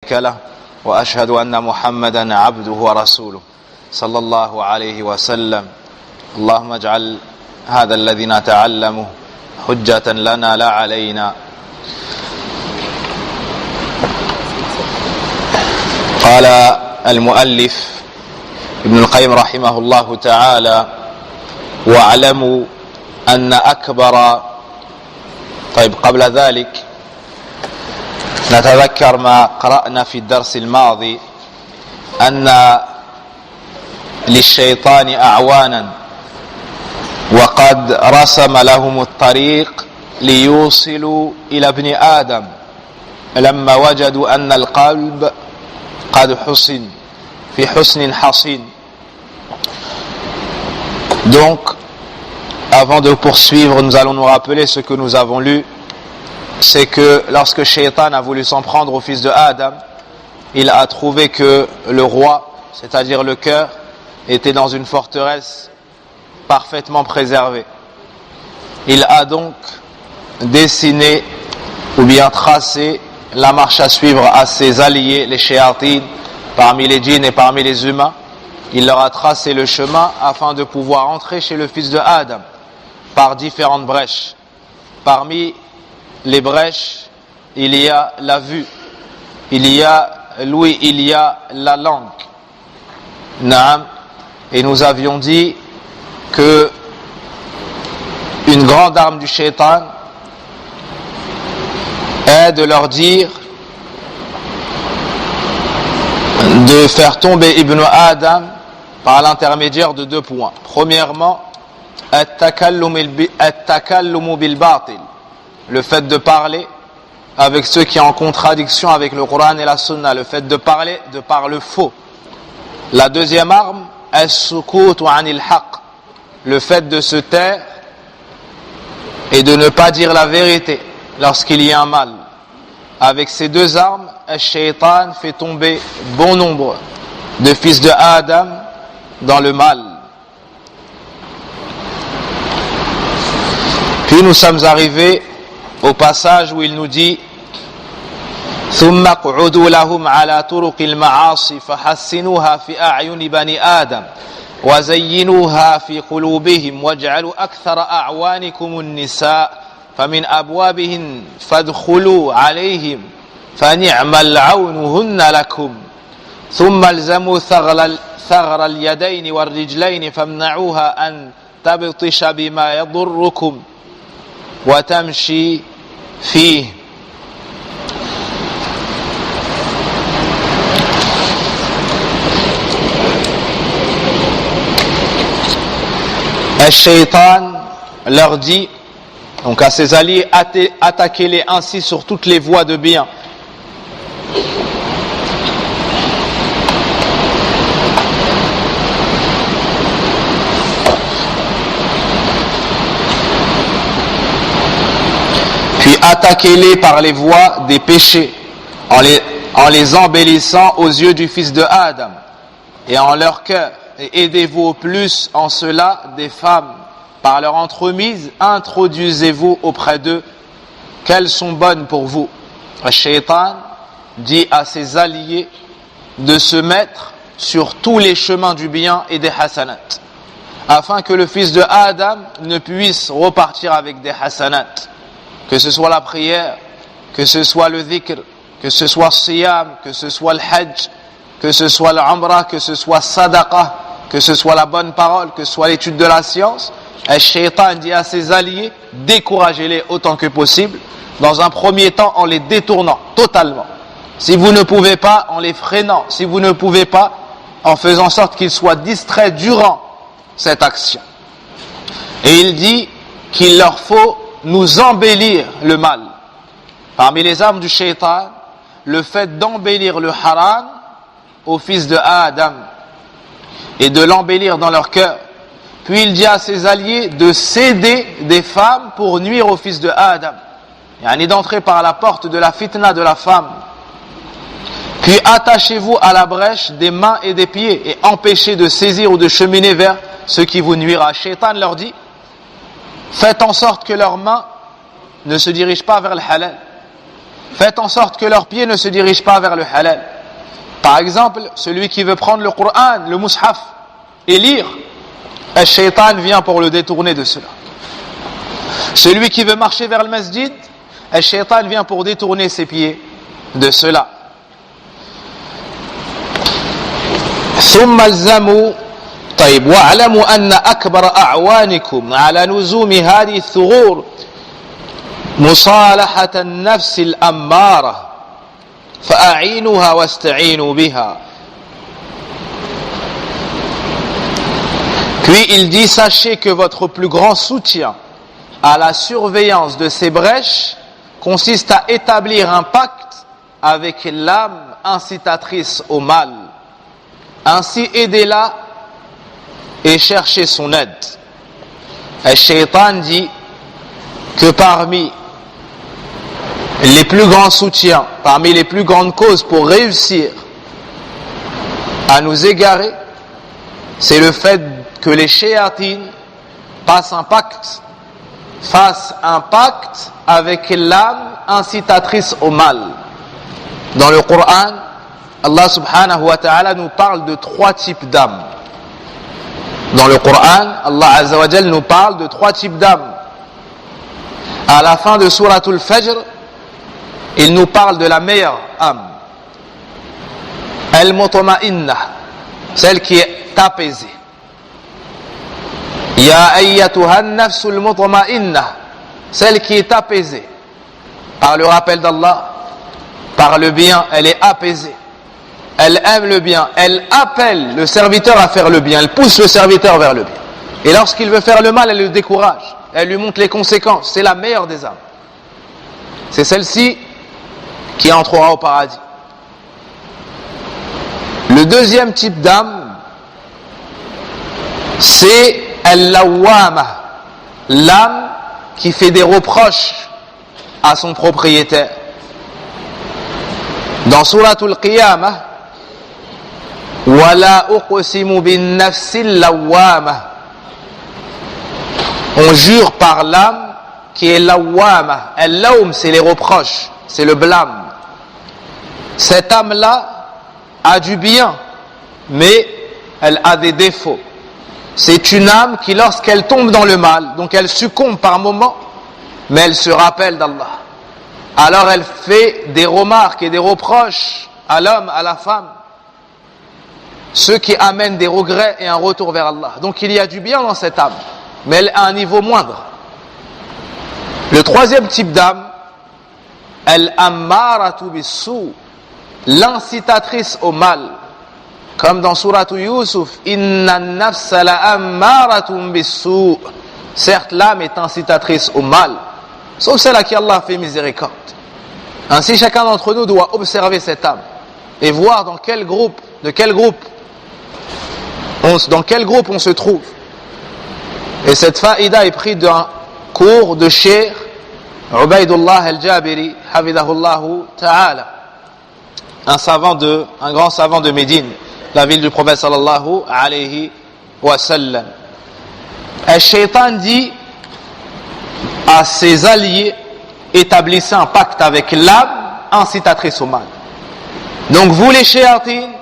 شريك له وأشهد أن محمدا عبده ورسوله صلى الله عليه وسلم اللهم اجعل هذا الذي نتعلمه حجة لنا لا علينا. قال المؤلف ابن القيم رحمه الله تعالى: واعلموا أن أكبر. طيب، قبل ذلك نتذكر ما قرأنا في الدرس الماضي أن للشيطان أعوانا وقد رسم لهم الطريق ليوصلوا إلى ابن آدم لما وجدوا أن القلب قد حسن في حسن حصين. Donc, avant de poursuivre, nous allons nous rappeler ce que nous avons lu. C'est que lorsque Shaitan a voulu s'en prendre au fils de Adam, il a trouvé que le roi, c'est-à-dire le cœur, était dans une forteresse parfaitement préservée. Il a donc dessiné ou bien tracé la marche à suivre à ses alliés, les shayatines, parmi les djinns et parmi les humains. Il leur a tracé le chemin afin de pouvoir entrer chez le fils de Adam par différentes brèches. Parmi les brèches, il y a la vue, il y a l'ouïe, il y a la langue. Naam. Et nous avions dit que une grande arme du shaitan est de leur dire de faire tomber Ibn Adam par l'intermédiaire de deux points. Premièrement, at-takallumu bil-batil, le fait de parler avec ceux qui sont en contradiction avec le Coran et la Sunna, le fait de parler de par le faux. La deuxième arme, as-sukutu anil haqq, le fait de se taire et de ne pas dire la vérité lorsqu'il y a un mal. Avec ces deux armes, Shaitan fait tomber bon nombre de fils de Adam dans le mal. Puis nous sommes arrivés au passage où il nous dit: ثم اقعدوا لهم على طرق المعاصي فحسنوها في أعين بني آدم وزينوها في قلوبهم واجعلوا أكثر أعوانكم النساء فمن أبوابهن فادخلوا عليهم فنعم العون هن لكم ثم الزموا ثغر اليدين والرجلين فامنعوها أن تبطش بما يضركم وتمشي فيه. Le Shaitan leur dit, donc à ses alliés, attaquez-les ainsi sur toutes les voies de bien. Puis attaquez-les par les voies des péchés, en les embellissant aux yeux du fils de Adam et en leur cœur. Et aidez-vous au plus en cela des femmes. Par leur entremise, introduisez-vous auprès d'eux qu'elles sont bonnes pour vous. Le Shaitan dit à ses alliés de se mettre sur tous les chemins du bien et des hasanat, afin que le fils de Adam ne puisse repartir avec des hasanat, que ce soit la prière, que ce soit le dhikr, que ce soit le siyam, que ce soit le hajj, que ce soit l'umrah, que ce soit sadaqa, que ce soit la bonne parole, que ce soit l'étude de la science. Le Shaitan dit à ses alliés: découragez-les autant que possible, dans un premier temps en les détournant totalement. Si vous ne pouvez pas, en les freinant. Si vous ne pouvez pas, en faisant en sorte qu'ils soient distraits durant cette action. Et il dit qu'il leur faut nous embellir le mal. Parmi les armes du Shaitan, le fait d'embellir le haram au fils de Adam et de l'embellir dans leur cœur. Puis il dit à ses alliés de céder des femmes pour nuire au fils de Adam. Yani d'entrer par la porte de la fitna de la femme. Puis attachez-vous à la brèche des mains et des pieds et empêchez de saisir ou de cheminer vers ce qui vous nuira. Shaitan leur dit: faites en sorte que leurs mains ne se dirigent pas vers le halal. Faites en sorte que leurs pieds ne se dirigent pas vers le halal. Par exemple, celui qui veut prendre le Coran, le mushaf, et lire, le shaitan vient pour le détourner de cela. Celui qui veut marcher vers le masjid, le shaitan vient pour détourner ses pieds de cela. ثم الزموا طيب واعلموا أن أكبر أعوانكم على نزوم هذه الثغور مصالحة النفس الأمارة فأعينوها واستعينوا بها. Puis il dit, sachez que votre plus grand soutien à la surveillance de ces brèches consiste à établir un pacte avec l'âme incitatrice au mal. Ainsi, aidez-la et cherchez son aide. Le shaitan dit que parmi les plus grands soutiens, parmi les plus grandes causes pour réussir à nous égarer, c'est le fait que les shayatines fassent un pacte avec l'âme incitatrice au mal. Dans le Coran, Allah subhanahu wa ta'ala nous parle de 3 types d'âmes. Dans le Coran, Allah azza wa jal nous parle de 3 types d'âmes. À la fin de Suratul Fajr, il nous parle de la meilleure âme. Al-Mutma'inna, celle qui est apaisée. Ya ayyatuha an-nafsul mutma'inna, celle qui est apaisée. Par le rappel d'Allah, par le bien, elle est apaisée. Elle aime le bien, elle appelle le serviteur à faire le bien, elle pousse le serviteur vers le bien. Et lorsqu'il veut faire le mal, elle le décourage, elle lui montre les conséquences. C'est la meilleure des âmes. C'est celle-ci qui entrera au paradis. Le deuxième type d'âme, c'est al-lawwama, l'âme qui fait des reproches à son propriétaire. Dans Suratul Qiyamah, wala uqsimu bin nafsil lawwama, on jure par l'âme qui est lawwama. Al-lawm, c'est les reproches, c'est le blâme. Cette âme-là a du bien, mais elle a des défauts. C'est une âme qui, lorsqu'elle tombe dans le mal, donc elle succombe par moments, mais elle se rappelle d'Allah. Alors elle fait des remarques et des reproches à l'homme, à la femme, ce qui amène des regrets et un retour vers Allah. Donc il y a du bien dans cette âme, mais elle a un niveau moindre. Le troisième type d'âme, al-ammaratu bis-sou, l'incitatrice au mal. Comme dans Sourate Yusuf, inna an-nafsa la'ammaratun bis-sou. Certes, l'âme est incitatrice au mal, sauf celle à qui Allah fait miséricorde. Ainsi, chacun d'entre nous doit observer cette âme et voir dans quel groupe on se trouve. Et cette faïda est prise d'un cours de Cheikh Ubaydullah al-Jabiri, hafidahullahu ta'ala, un grand savant de Médine, la ville du prophète sallallahu alayhi wa sallam. Le shaitan dit à ses alliés, établissez un pacte avec l'âme incitatrice au mal. Donc vous les shayatines,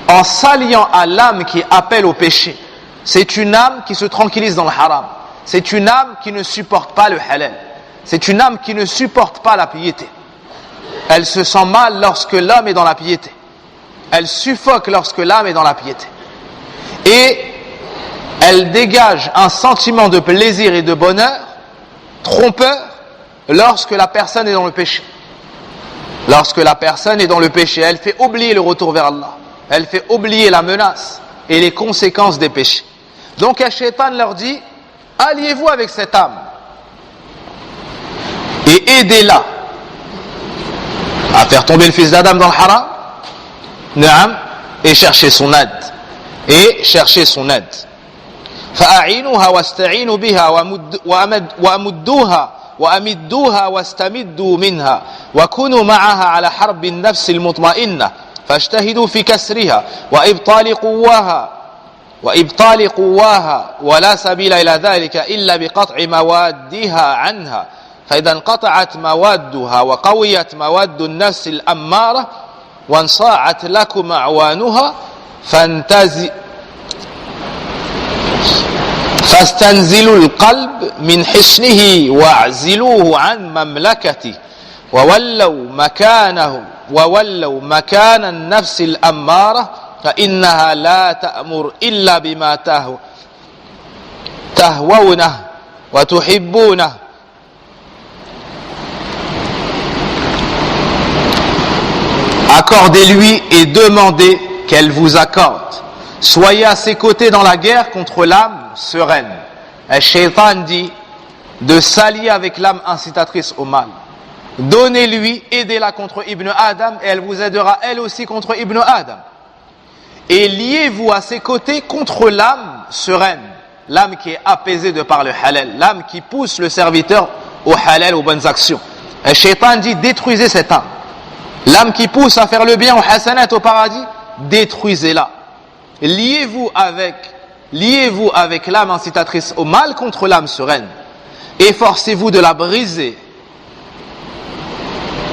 en s'alliant à l'âme qui appelle au péché, c'est une âme qui se tranquillise dans le haram, c'est une âme qui ne supporte pas le halal, c'est une âme qui ne supporte pas la piété. Elle se sent mal lorsque l'homme est dans la piété, elle suffoque lorsque l'âme est dans la piété, et elle dégage un sentiment de plaisir et de bonheur trompeur lorsque la personne est dans le péché. Lorsque la personne est dans le péché, elle fait oublier le retour vers Allah, elle fait oublier la menace et les conséquences des péchés. Donc le shaitan leur dit, alliez-vous avec cette âme et aidez-la à faire tomber le fils d'Adam dans le haram, naam, et chercher son aide. فأعينوها واستعينوا بها وأمدوها واستمدوا منها وكونوا معها على حرب النفس المطمئنة فاجتهدوا في كسرها وإبطال قواها ولا سبيل إلى ذلك إلا بقطع موادها عنها فإذا انقطعت موادها وقويت مواد النفس الأمارة وانصاعت لكم أعوانها فاستنزلوا القلب من حصنه واعزلوه عن مملكته وولوا مكان النفس الأمارة فإنها لا تأمر إلا بما تهوونه وتحبونه. Accordez-lui et demandez qu'elle vous accorde. Soyez à ses côtés dans la guerre contre l'âme sereine. Le shaitan dit de s'allier avec l'âme incitatrice au mal. Donnez-lui, aidez-la contre Ibn Adam et elle vous aidera elle aussi contre Ibn Adam. Et liez-vous à ses côtés contre l'âme sereine, l'âme qui est apaisée de par le halal, l'âme qui pousse le serviteur au halal, aux bonnes actions. Le shaitan dit détruisez cette âme. L'âme qui pousse à faire le bien, au hasanat, au paradis, détruisez-la. Liez-vous avec l'âme incitatrice au mal contre l'âme sereine. Efforcez-vous de la briser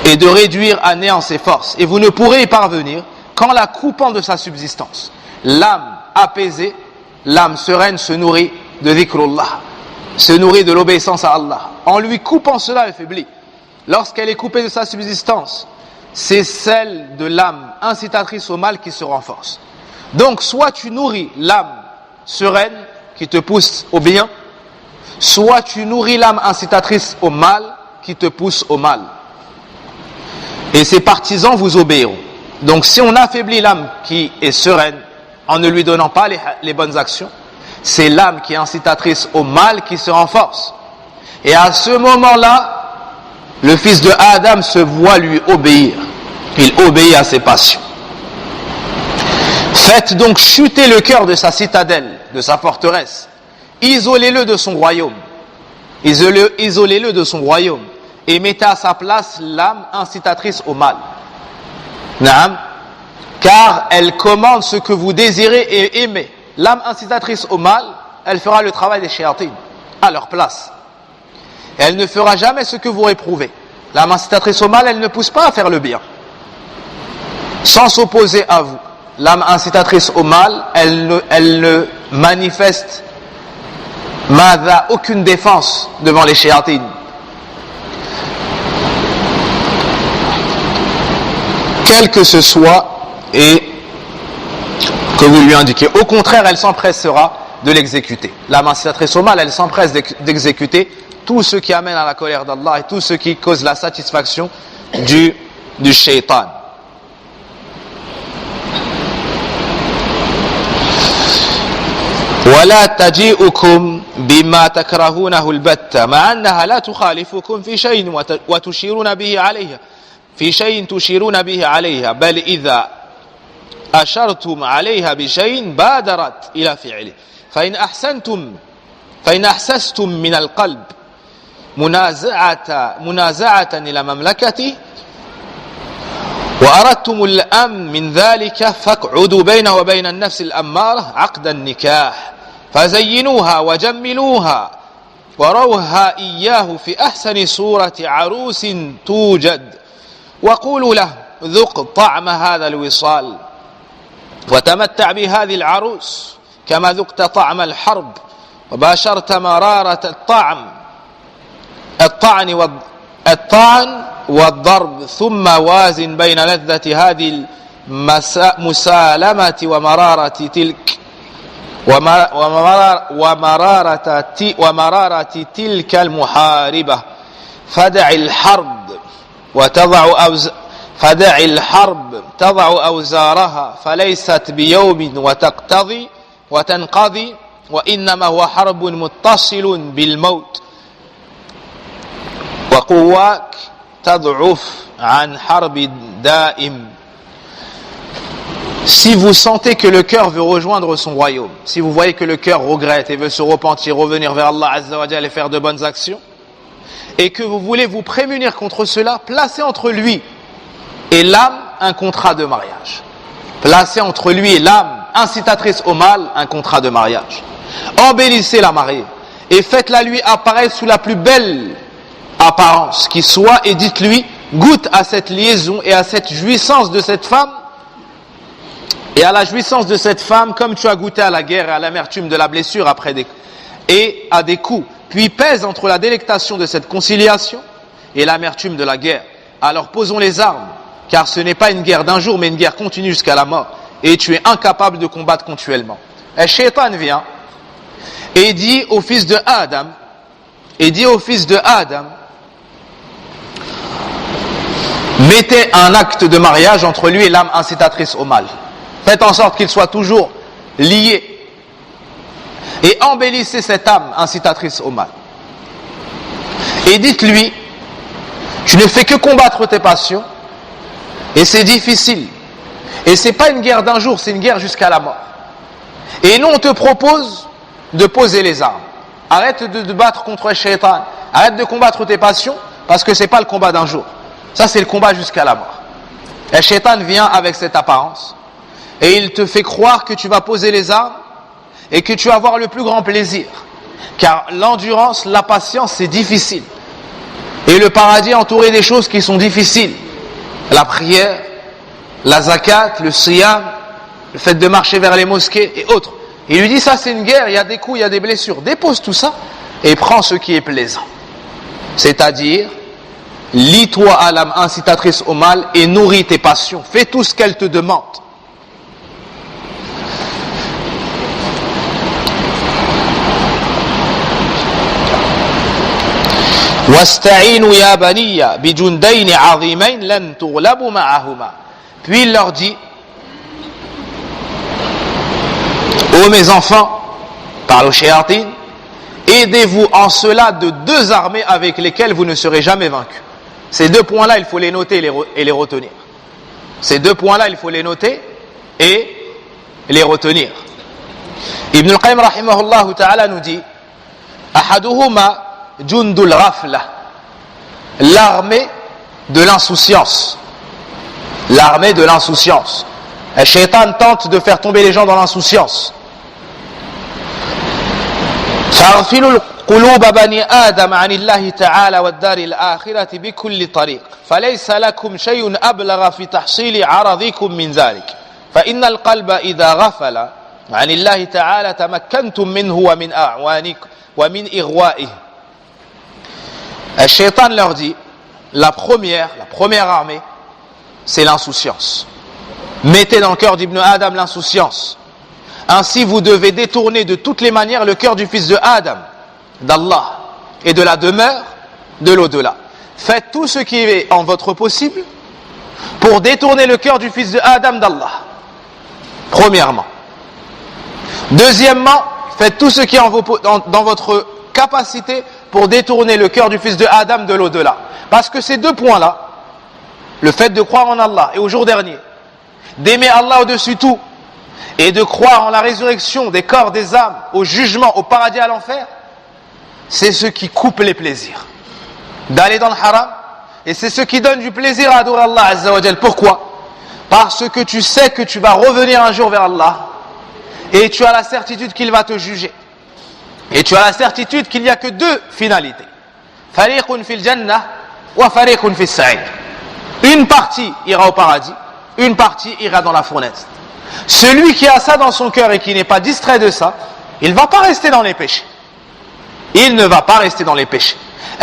et de réduire à néant ses forces. Et vous ne pourrez y parvenir qu'en la coupant de sa subsistance. L'âme apaisée, l'âme sereine se nourrit de dhikrullah, se nourrit de l'obéissance à Allah. En lui coupant cela, elle faiblit. Lorsqu'elle est coupée de sa subsistance, c'est celle de l'âme incitatrice au mal qui se renforce. Donc, soit tu nourris l'âme sereine qui te pousse au bien, soit tu nourris l'âme incitatrice au mal qui te pousse au mal. Et ses partisans vous obéiront. Donc, si on affaiblit l'âme qui est sereine en ne lui donnant pas les bonnes actions, c'est l'âme qui est incitatrice au mal qui se renforce. Et à ce moment-là, le fils de Adam se voit lui obéir. Il obéit à ses passions. Faites donc chuter le cœur de sa citadelle, de sa forteresse. Isolez-le de son royaume. Isolez-le de son royaume. Et mettez à sa place l'âme incitatrice au mal. Naam. Car elle commande ce que vous désirez et aimez. L'âme incitatrice au mal, elle fera le travail des shayatines à leur place. Elle ne fera jamais ce que vous réprouvez. L'âme incitatrice au mal, elle ne pousse pas à faire le bien. Sans s'opposer à vous. L'âme incitatrice au mal, elle ne manifeste aucune défense devant les shayatines. Quel que ce soit et que vous lui indiquez. Au contraire, elle s'empressera de l'exécuter. L'âme incitatrice au mal, elle s'empresse d'exécuter tout ce qui amène à la colère d'Allah et tout ce qui cause la satisfaction du shaitan. ولا تجيئكم بما تكرهونه البتة مع أنها لا تخالفكم في شيء وتشيرون به عليها في شيء تشيرون به عليها بل إذا أشرتم عليها بشيء بادرت إلى فعله فإن أحسستم من القلب منازعة إلى مملكته وأردتم الأمن من ذلك فاقعدوا بينه وبين النفس الأمارة عقد النكاح فزينوها وجملوها وروها إياه في أحسن صورة عروس توجد وقولوا له ذق طعم هذا الوصال وتمتع بهذه العروس كما ذقت طعم الحرب وباشرت مرارة الطعن والضرب ثم وازن بين لذة هذه المسالمة ومرارة تلك ومرارة تلك المحاربة فدع الحرب تضع أوزارها فليست بيوم وتنقضي وإنما هو حرب متصل بالموت وقواك تضعف عن حرب دائم. Si vous sentez que le cœur veut rejoindre son royaume, si vous voyez que le cœur regrette et veut se repentir, revenir vers Allah Azza wa Jalla et faire de bonnes actions, et que vous voulez vous prémunir contre cela, placez entre lui et l'âme un contrat de mariage. Placez entre lui et l'âme incitatrice au mal un contrat de mariage. Embellissez la mariée et faites-la lui apparaître sous la plus belle apparence qui soit, et dites-lui, goûte à cette liaison et à cette jouissance de cette femme, et à la jouissance de cette femme comme tu as goûté à la guerre et à l'amertume de la blessure et à des coups. Puis pèse entre la délectation de cette conciliation et l'amertume de la guerre. Alors posons les armes, car ce n'est pas une guerre d'un jour, mais une guerre continue jusqu'à la mort. Et tu es incapable de combattre continuellement. Et Shaitan vient et dit au fils de Adam, mettez un acte de mariage entre lui et l'âme incitatrice au mal. Faites en sorte qu'il soit toujours lié. Et embellissez cette âme incitatrice au mal. Et dites-lui, tu ne fais que combattre tes passions, et c'est difficile. Et c'est pas une guerre d'un jour, c'est une guerre jusqu'à la mort. Et nous on te propose de poser les armes. Arrête de te battre contre le shaitan. Arrête de combattre tes passions, parce que c'est pas le combat d'un jour. Ça c'est le combat jusqu'à la mort. Et le shaitan vient avec cette apparence. Et il te fait croire que tu vas poser les armes et que tu vas avoir le plus grand plaisir. Car l'endurance, la patience, c'est difficile. Et le paradis est entouré des choses qui sont difficiles. La prière, la zakat, le siyam, le fait de marcher vers les mosquées et autres. Il lui dit ça c'est une guerre, il y a des coups, il y a des blessures. Dépose tout ça et prends ce qui est plaisant. C'est-à-dire, lie-toi à l'âme incitatrice au mal et nourris tes passions. Fais tout ce qu'elle te demande. وَاسْتَعِينُوا يَا بَنِيَّ بِجُنْدَيْنِ عَظِيمَيْنِ لَنْ تُغْلَبُوا مَعَهُمَا. Puis il leur dit, ô mes enfants, parle aux shayatin, aidez-vous en cela de deux armées avec lesquelles vous ne serez jamais vaincus. Ces deux points-là, il faut les noter et les retenir. Ces deux points-là, il faut les noter et les retenir. Ibn al-Qayyim rahimahullah ta'ala nous dit, ahaduhuma jundul ghafla, l'armée de l'insouciance. L'armée de l'insouciance. Le shaitan tente de faire tomber les gens dans l'insouciance. فَأَغْفِلُوا قُلُوبَ بَنِي آدَمَ عَنِ اللَّهِ تَعَالَى وَالدَّارِ الْآخِرَةِ بِكُلِّ طَرِيقٍ فَلَيْسَ لَكُمْ شَيْءٌ أَبْلَغَ فِي تَحْصِيلِ عَرَضِكُم مِّن ذَلِكَ فَإِنَّ الْقَلْبَ إِذَا غَفَلَ عَنِ اللَّهِ تَعَالَى تَمَكَّنْتُم مِّنْهُ وَمِنْ أَعْوَانِكُمْ وَمِنْ إِغْوَائِهِ. Le shaitan leur dit, la première armée, c'est l'insouciance. Mettez dans le cœur d'Ibn Adam l'insouciance. Ainsi vous devez détourner de toutes les manières le cœur du fils de Adam, d'Allah et de la demeure de l'au-delà. Faites tout ce qui est en votre possible pour détourner le cœur du fils de Adam d'Allah. Premièrement. Deuxièmement, faites tout ce qui est dans votre capacité pour détourner le cœur du fils de Adam de l'au-delà. Parce que ces deux points-là, le fait de croire en Allah et au jour dernier, d'aimer Allah au-dessus tout, et de croire en la résurrection des corps, des âmes, au jugement, au paradis, à l'enfer, c'est ce qui coupe les plaisirs. D'aller dans le haram, et c'est ce qui donne du plaisir à adorer Allah Azza wa Jal. Pourquoi? Parce que tu sais que tu vas revenir un jour vers Allah, et tu as la certitude qu'il va te juger. Et tu as la certitude qu'il n'y a que deux finalités. Fariqun fil jannah wa fariqun fis sa'id. Une partie ira au paradis, une partie ira dans la fournaise. Celui qui a ça dans son cœur et qui n'est pas distrait de ça, il ne va pas rester dans les péchés. Il ne va pas rester dans les péchés.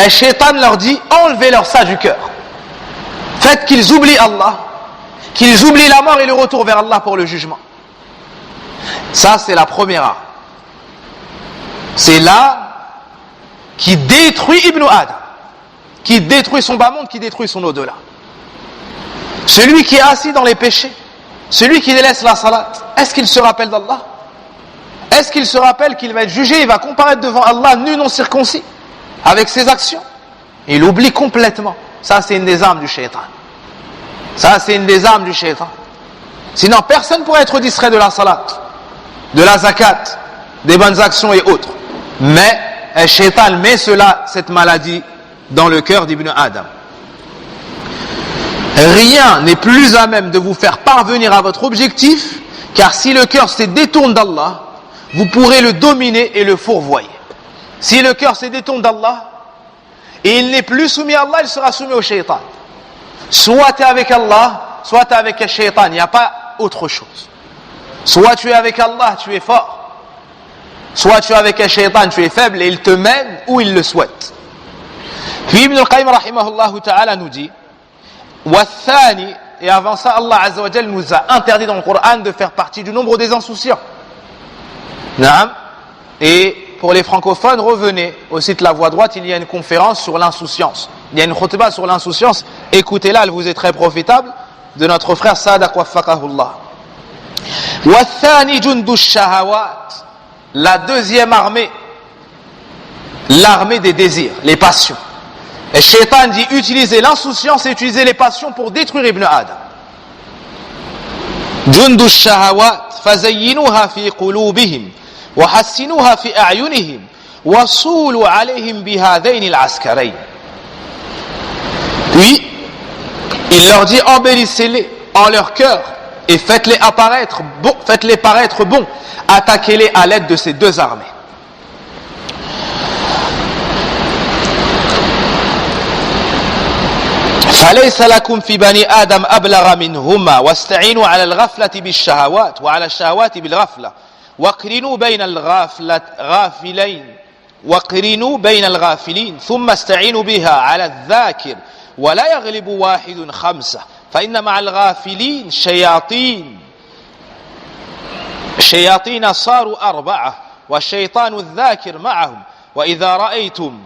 Et Shaitan leur dit, enlevez-leur ça du cœur. Faites qu'ils oublient Allah, qu'ils oublient la mort et le retour vers Allah pour le jugement. Ça, c'est la première arme. C'est là qui détruit Ibn Adam, qui détruit son bas monde, qui détruit son au-delà. Celui qui est assis dans les péchés, celui qui délaisse la salat, est-ce qu'il se rappelle d'Allah? Est-ce qu'il se rappelle qu'il va être jugé, il va comparaître devant Allah nu non circoncis avec ses actions? Il oublie complètement. Ça, c'est une des armes du shaitan. Ça, c'est une des armes du shaitan. Sinon, personne ne pourrait être distrait de la salat, de la zakat, des bonnes actions et autres. Mais le shaitan met cette maladie dans le cœur d'Ibn Adam. Rien n'est plus à même de vous faire parvenir à votre objectif, car si le cœur se détourne d'Allah, vous pourrez le dominer et le fourvoyer. Si le cœur se détourne d'Allah, et il n'est plus soumis à Allah, il sera soumis au shaitan. Soit tu es avec Allah, soit tu es avec le shaitan, il n'y a pas autre chose. Soit tu es avec Allah, tu es fort, soit tu es avec le shaitan, tu es faible et il te mène où il le souhaite. Puis Ibn al-Qayyim rahimahullah ta'ala nous dit Wathani, et avant ça Allah Azza wa Jal nous a interdit dans le Coran de faire partie du nombre des insouciants. Naam. Et pour les francophones, revenez au site La Voix Droite, il y a une conférence sur l'insouciance. Il y a une khutbah sur l'insouciance, écoutez-la, elle vous est très profitable, de notre frère Sadak Waffaqahullah. Wathani jundu shahawat, la deuxième armée, l'armée des désirs, les passions. Et Shaitan dit utiliser l'insouciance et utiliser les passions pour détruire Ibn Adam. Jundu shahawat, fazayyinuha fi qulubihim, wa hassinuha fi a'yunihim, wa soulu alayhim bihadayn al-askarayn. Puis, il leur dit embellissez-les en leur cœur et faites-les paraître bons, attaquez-les à l'aide de ces deux armées. فليس لكم في بني آدم أبلغ منهما واستعينوا على الغفلة بالشهوات وعلى الشهوات بالغفلة وقرنوا بين الغافلين ثم استعينوا بها على الذاكر ولا يغلب واحد خمسة فإن مع الغافلين شياطين صاروا أربعة والشيطان الذاكر معهم وإذا رأيتم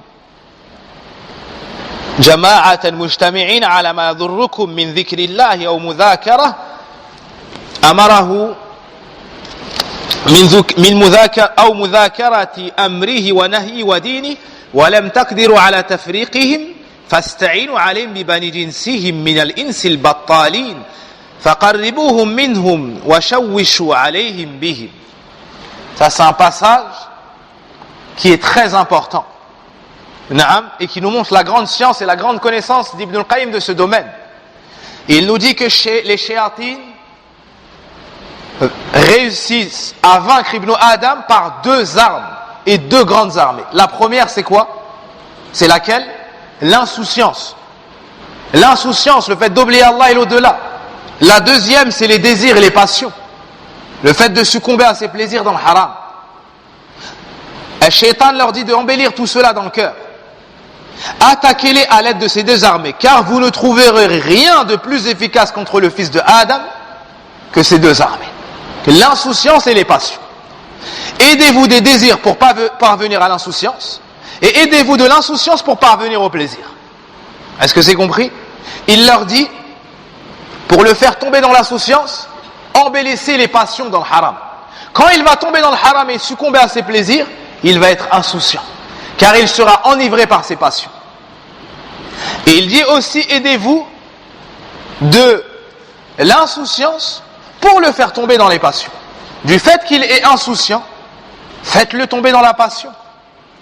جماعة مجتمعين على ما يضركم من ذكر الله أو مذاكرة أمره من مذاكرة أمره ونهيه ودينه ولم تقدروا على تفريقهم فاستعينوا عليهم ببني جنسهم من الإنس البطالين فقربوهم منهم وشوشوا عليهم بهم. Ça c'est un passage qui est très important. Naam, et qui nous montre la grande science et la grande connaissance d'Ibn al-Qayyim de ce domaine. Il nous dit que les shayatines réussissent à vaincre Ibn Adam par deux armes et deux grandes armées. La première c'est quoi? C'est laquelle? L'insouciance. L'insouciance, le fait d'oublier Allah et l'au-delà. La deuxième c'est les désirs et les passions. Le fait de succomber à ses plaisirs dans le haram. Et Shaitan leur dit d'embellir tout cela dans le cœur. Attaquez-les à l'aide de ces deux armées, car vous ne trouverez rien de plus efficace contre le fils de Adam que ces deux armées. L'insouciance et les passions. Aidez-vous des désirs pour parvenir à l'insouciance, et aidez-vous de l'insouciance pour parvenir au plaisir. Est-ce que c'est compris? Il leur dit, pour le faire tomber dans l'insouciance, embellissez les passions dans le haram. Quand il va tomber dans le haram et succomber à ses plaisirs, il va être insouciant, car il sera enivré par ses passions. Et il dit aussi, aidez-vous de l'insouciance pour le faire tomber dans les passions. Du fait qu'il est insouciant, faites-le tomber dans la passion.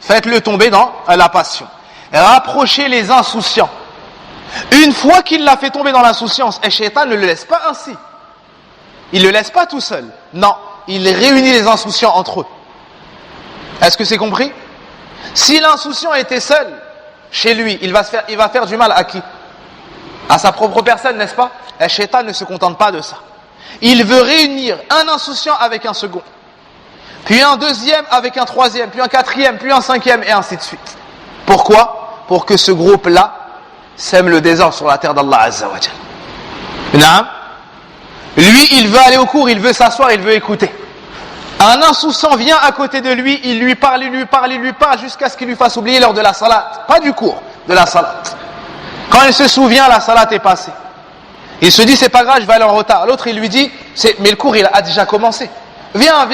Faites-le tomber dans la passion. Rapprochez les insouciants. Une fois qu'il l'a fait tomber dans l'insouciance, et Shaitan ne le laisse pas ainsi. Il ne le laisse pas tout seul. Non, il réunit les insouciants entre eux. Est-ce que c'est compris? Si l'insouciant était seul chez lui, il va faire du mal à qui? À sa propre personne, n'est-ce pas? Et Shaitan ne se contente pas de ça. Il veut réunir un insouciant avec un second, puis un deuxième avec un troisième, puis un quatrième, puis un cinquième, et ainsi de suite. Pourquoi? Pour que ce groupe-là sème le désordre sur la terre d'Allah Azza wa Jal. Naam. Lui, il veut aller au cours, il veut s'asseoir, il veut écouter. Un insouciant vient à côté de lui, il lui parle jusqu'à ce qu'il lui fasse oublier l'heure de la salat. Pas du cours, de la salat. Quand il se souvient, la salat est passée. Il se dit, c'est pas grave, je vais aller en retard. L'autre, il lui dit, mais le cours, il a déjà commencé. Viens,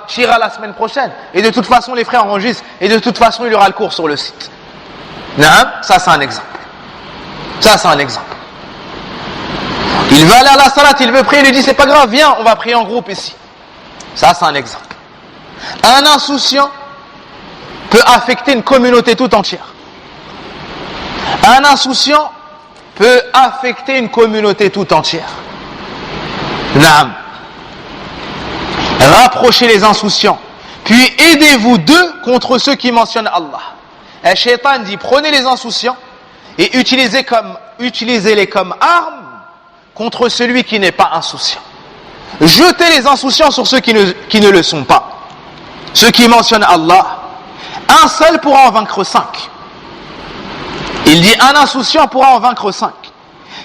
tu iras la semaine prochaine. Et de toute façon, les frères enregistrent. Et de toute façon, il y aura le cours sur le site. Non, ça, c'est un exemple. Ça, c'est un exemple. Il veut aller à la salat, il veut prier, il lui dit, c'est pas grave, viens, on va prier en groupe ici. Ça, c'est un exemple. Un insouciant peut affecter une communauté tout entière. Un insouciant peut affecter une communauté tout entière. Naam. Rapprochez les insouciants, puis aidez-vous d'eux contre ceux qui mentionnent Allah. Et Shaitan dit, prenez les insouciants et utilisez-les comme armes contre celui qui n'est pas insouciant. Jetez les insouciants sur ceux qui ne le sont pas. Ceux qui mentionnent Allah, un seul pourra en vaincre 5. Il dit, un insouciant pourra en vaincre 5.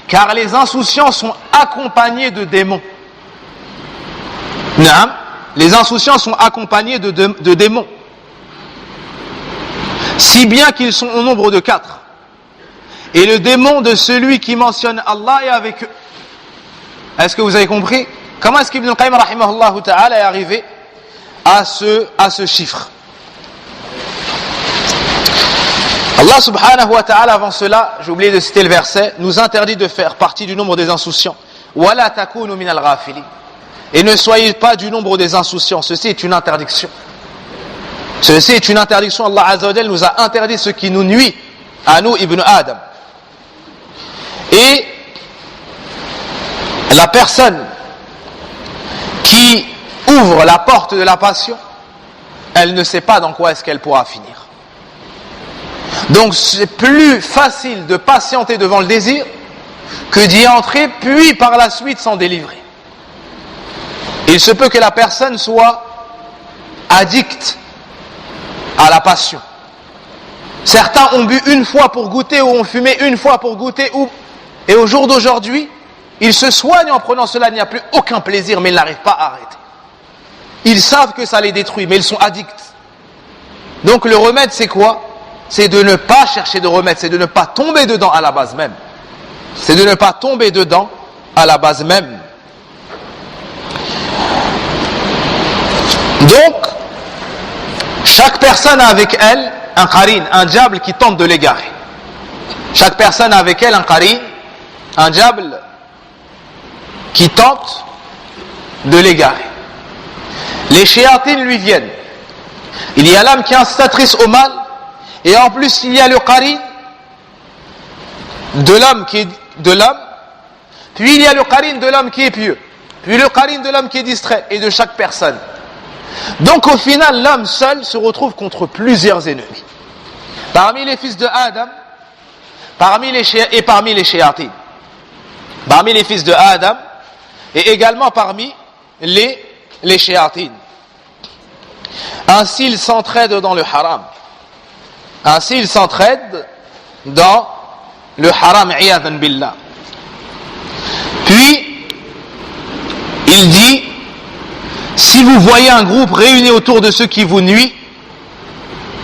Car les insouciants sont accompagnés de démons. Non, les insouciants sont accompagnés de démons. Si bien qu'ils sont au nombre de 4. Et le démon de celui qui mentionne Allah est avec eux. Est-ce que vous avez compris? Comment est-ce qu'Ibn al-Qayyim rahimahullah ta'ala est arrivé à ce chiffre? Allah subhanahu wa ta'ala, avant cela, j'ai oublié de citer le verset, nous interdit de faire partie du nombre des insouciants. وَلَا تَكُونُوا مِنَ الْغَافِلِينَ. Et ne soyez pas du nombre des insouciants. Ceci est une interdiction. Ceci est une interdiction. Allah Azza wa Jal nous a interdit ce qui nous nuit à nous, Ibn Adam. Et la personne qui ouvre la porte de la passion, elle ne sait pas dans quoi est-ce qu'elle pourra finir. Donc c'est plus facile de patienter devant le désir que d'y entrer, puis par la suite s'en délivrer. Il se peut que la personne soit addicte à la passion. Certains ont bu une fois pour goûter ou ont fumé une fois pour goûter, et au jour d'aujourd'hui, ils se soignent en prenant cela, il n'y a plus aucun plaisir, mais ils n'arrivent pas à arrêter. Ils savent que ça les détruit, mais ils sont addicts. Donc le remède, c'est quoi? C'est de ne pas chercher de remède, c'est de ne pas tomber dedans à la base même. C'est de ne pas tomber dedans à la base même. Donc, chaque personne a avec elle un qarin, un diable qui tente de l'égarer. Chaque personne a avec elle un qarin, un diable qui tente de l'égarer. Les shayatines lui viennent. Il y a l'âme qui est incitatrice au mal, et en plus il y a le qarin de l'homme qui est de l'homme, puis il y a le qarin de l'homme qui est pieux, puis le qarin de l'homme qui est distrait, et de chaque personne. Donc au final, l'homme seul se retrouve contre plusieurs ennemis. Parmi les fils de Adam, parmi les shayatines, parmi les fils de Adam, et également parmi les shayatines. Ainsi ils s'entraident dans le haram. Ainsi ils s'entraident dans le haram, iyadan billah. Puis, il dit, si vous voyez un groupe réuni autour de ceux qui vous nuisent,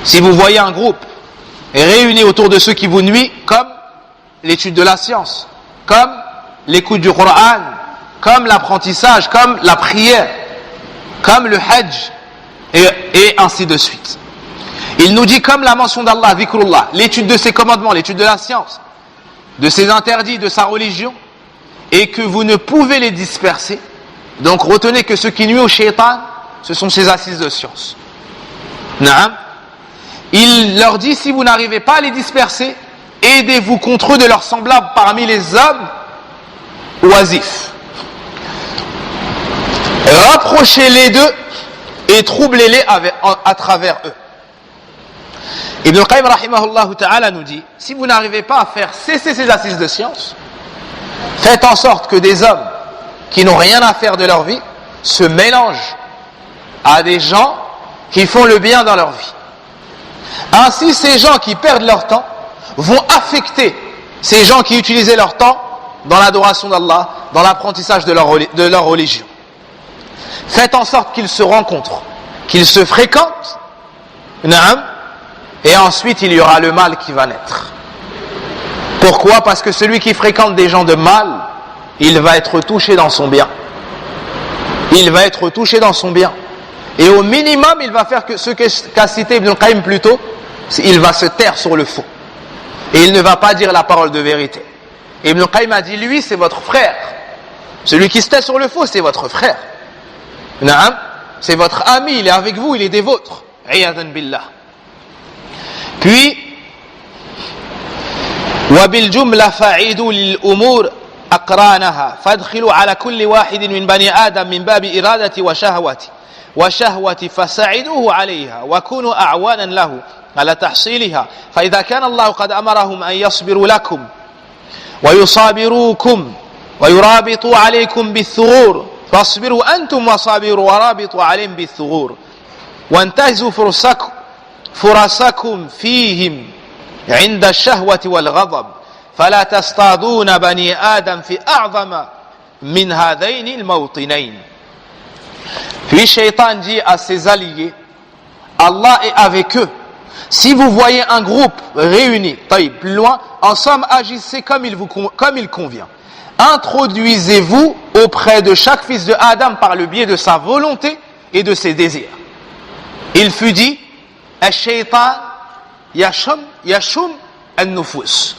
si vous voyez un groupe réuni autour de ceux qui vous nuisent, comme l'étude de la science, comme l'écoute du Coran, comme l'apprentissage, comme la prière, comme le hajj, et ainsi de suite. Il nous dit comme la mention d'Allah, dhikrullah, l'étude de ses commandements, l'étude de la science, de ses interdits, de sa religion, et que vous ne pouvez les disperser. Donc retenez que ce qui nuit au shaitan, ce sont ces assises de science. Naam. Il leur dit, si vous n'arrivez pas à les disperser, aidez-vous contre eux de leurs semblables parmi les hommes oisifs. Rapprochez-les d'eux et troublez-les à travers eux. Ibn al-Qayyim rahimahullah ta'ala nous dit, si vous n'arrivez pas à faire cesser ces assises de science, faites en sorte que des hommes qui n'ont rien à faire de leur vie se mélangent à des gens qui font le bien dans leur vie. Ainsi, ces gens qui perdent leur temps vont affecter ces gens qui utilisaient leur temps dans l'adoration d'Allah, dans l'apprentissage de leur religion. Faites en sorte qu'ils se rencontrent, qu'ils se fréquentent, et ensuite il y aura le mal qui va naître. Pourquoi? Parce que celui qui fréquente des gens de mal, il va être touché dans son bien. Il va être touché dans son bien. Et au minimum, il va faire que ce qu'a cité Ibn al-Qayyim plus tôt, il va se taire sur le faux. Et il ne va pas dire la parole de vérité. Et Ibn al-Qayyim a dit, lui, c'est votre frère. Celui qui se tait sur le faux, c'est votre frère. Naam, c'est votre ami, il est avec vous, il est des vôtres. Iyadan billah. Puis, وَبِالْجُمْلَ فَعِيدُوا لِلْأُمُورِ أَقْرَانَهَا فَادْخِلُوا عَلَى كُلِّ واحد من بني آدم من باب إرادة وشهوة فساعدوه عليها وكونوا أعوانا له على تحصيلها فإذا كان الله قد أمرهم أن يصبروا لكم ويصابروكم ويرابطوا عليكم بالثغور فاصبروا أنتم وصابروا ورابطوا عليهم بالثغور وانتهزوا فرصكم فيهم عند الشهوة والغضب فلا تصطادون بني آدم في أعظم من هذين الموطنين. Puis Shaitan dit à ses alliés, Allah est avec eux. Si vous voyez un groupe réuni, plus loin, en somme, agissez comme il convient. Introduisez-vous auprès de chaque fils de Adam par le biais de sa volonté et de ses désirs. Il fut dit, Ash-Shaytan yashum an-nufus.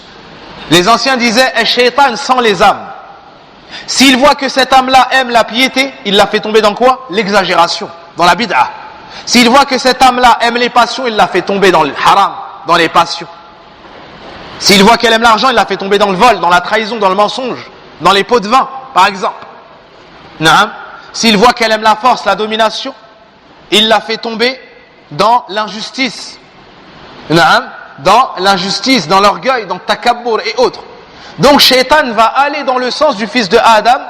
Les anciens disaient, Ash-Shaytan sent les âmes. S'il voit que cette âme-là aime la piété, il la fait tomber dans quoi? L'exagération, dans la bid'a. S'il voit que cette âme-là aime les passions, il la fait tomber dans le haram, dans les passions. S'il voit qu'elle aime l'argent, il la fait tomber dans le vol, dans la trahison, dans le mensonge, dans les pots de vin, par exemple. S'il voit qu'elle aime la force, la domination, il la fait tomber dans l'injustice. Dans l'injustice, dans l'orgueil, dans le takabbur et autres. Donc Shaitan va aller dans le sens du fils de Adam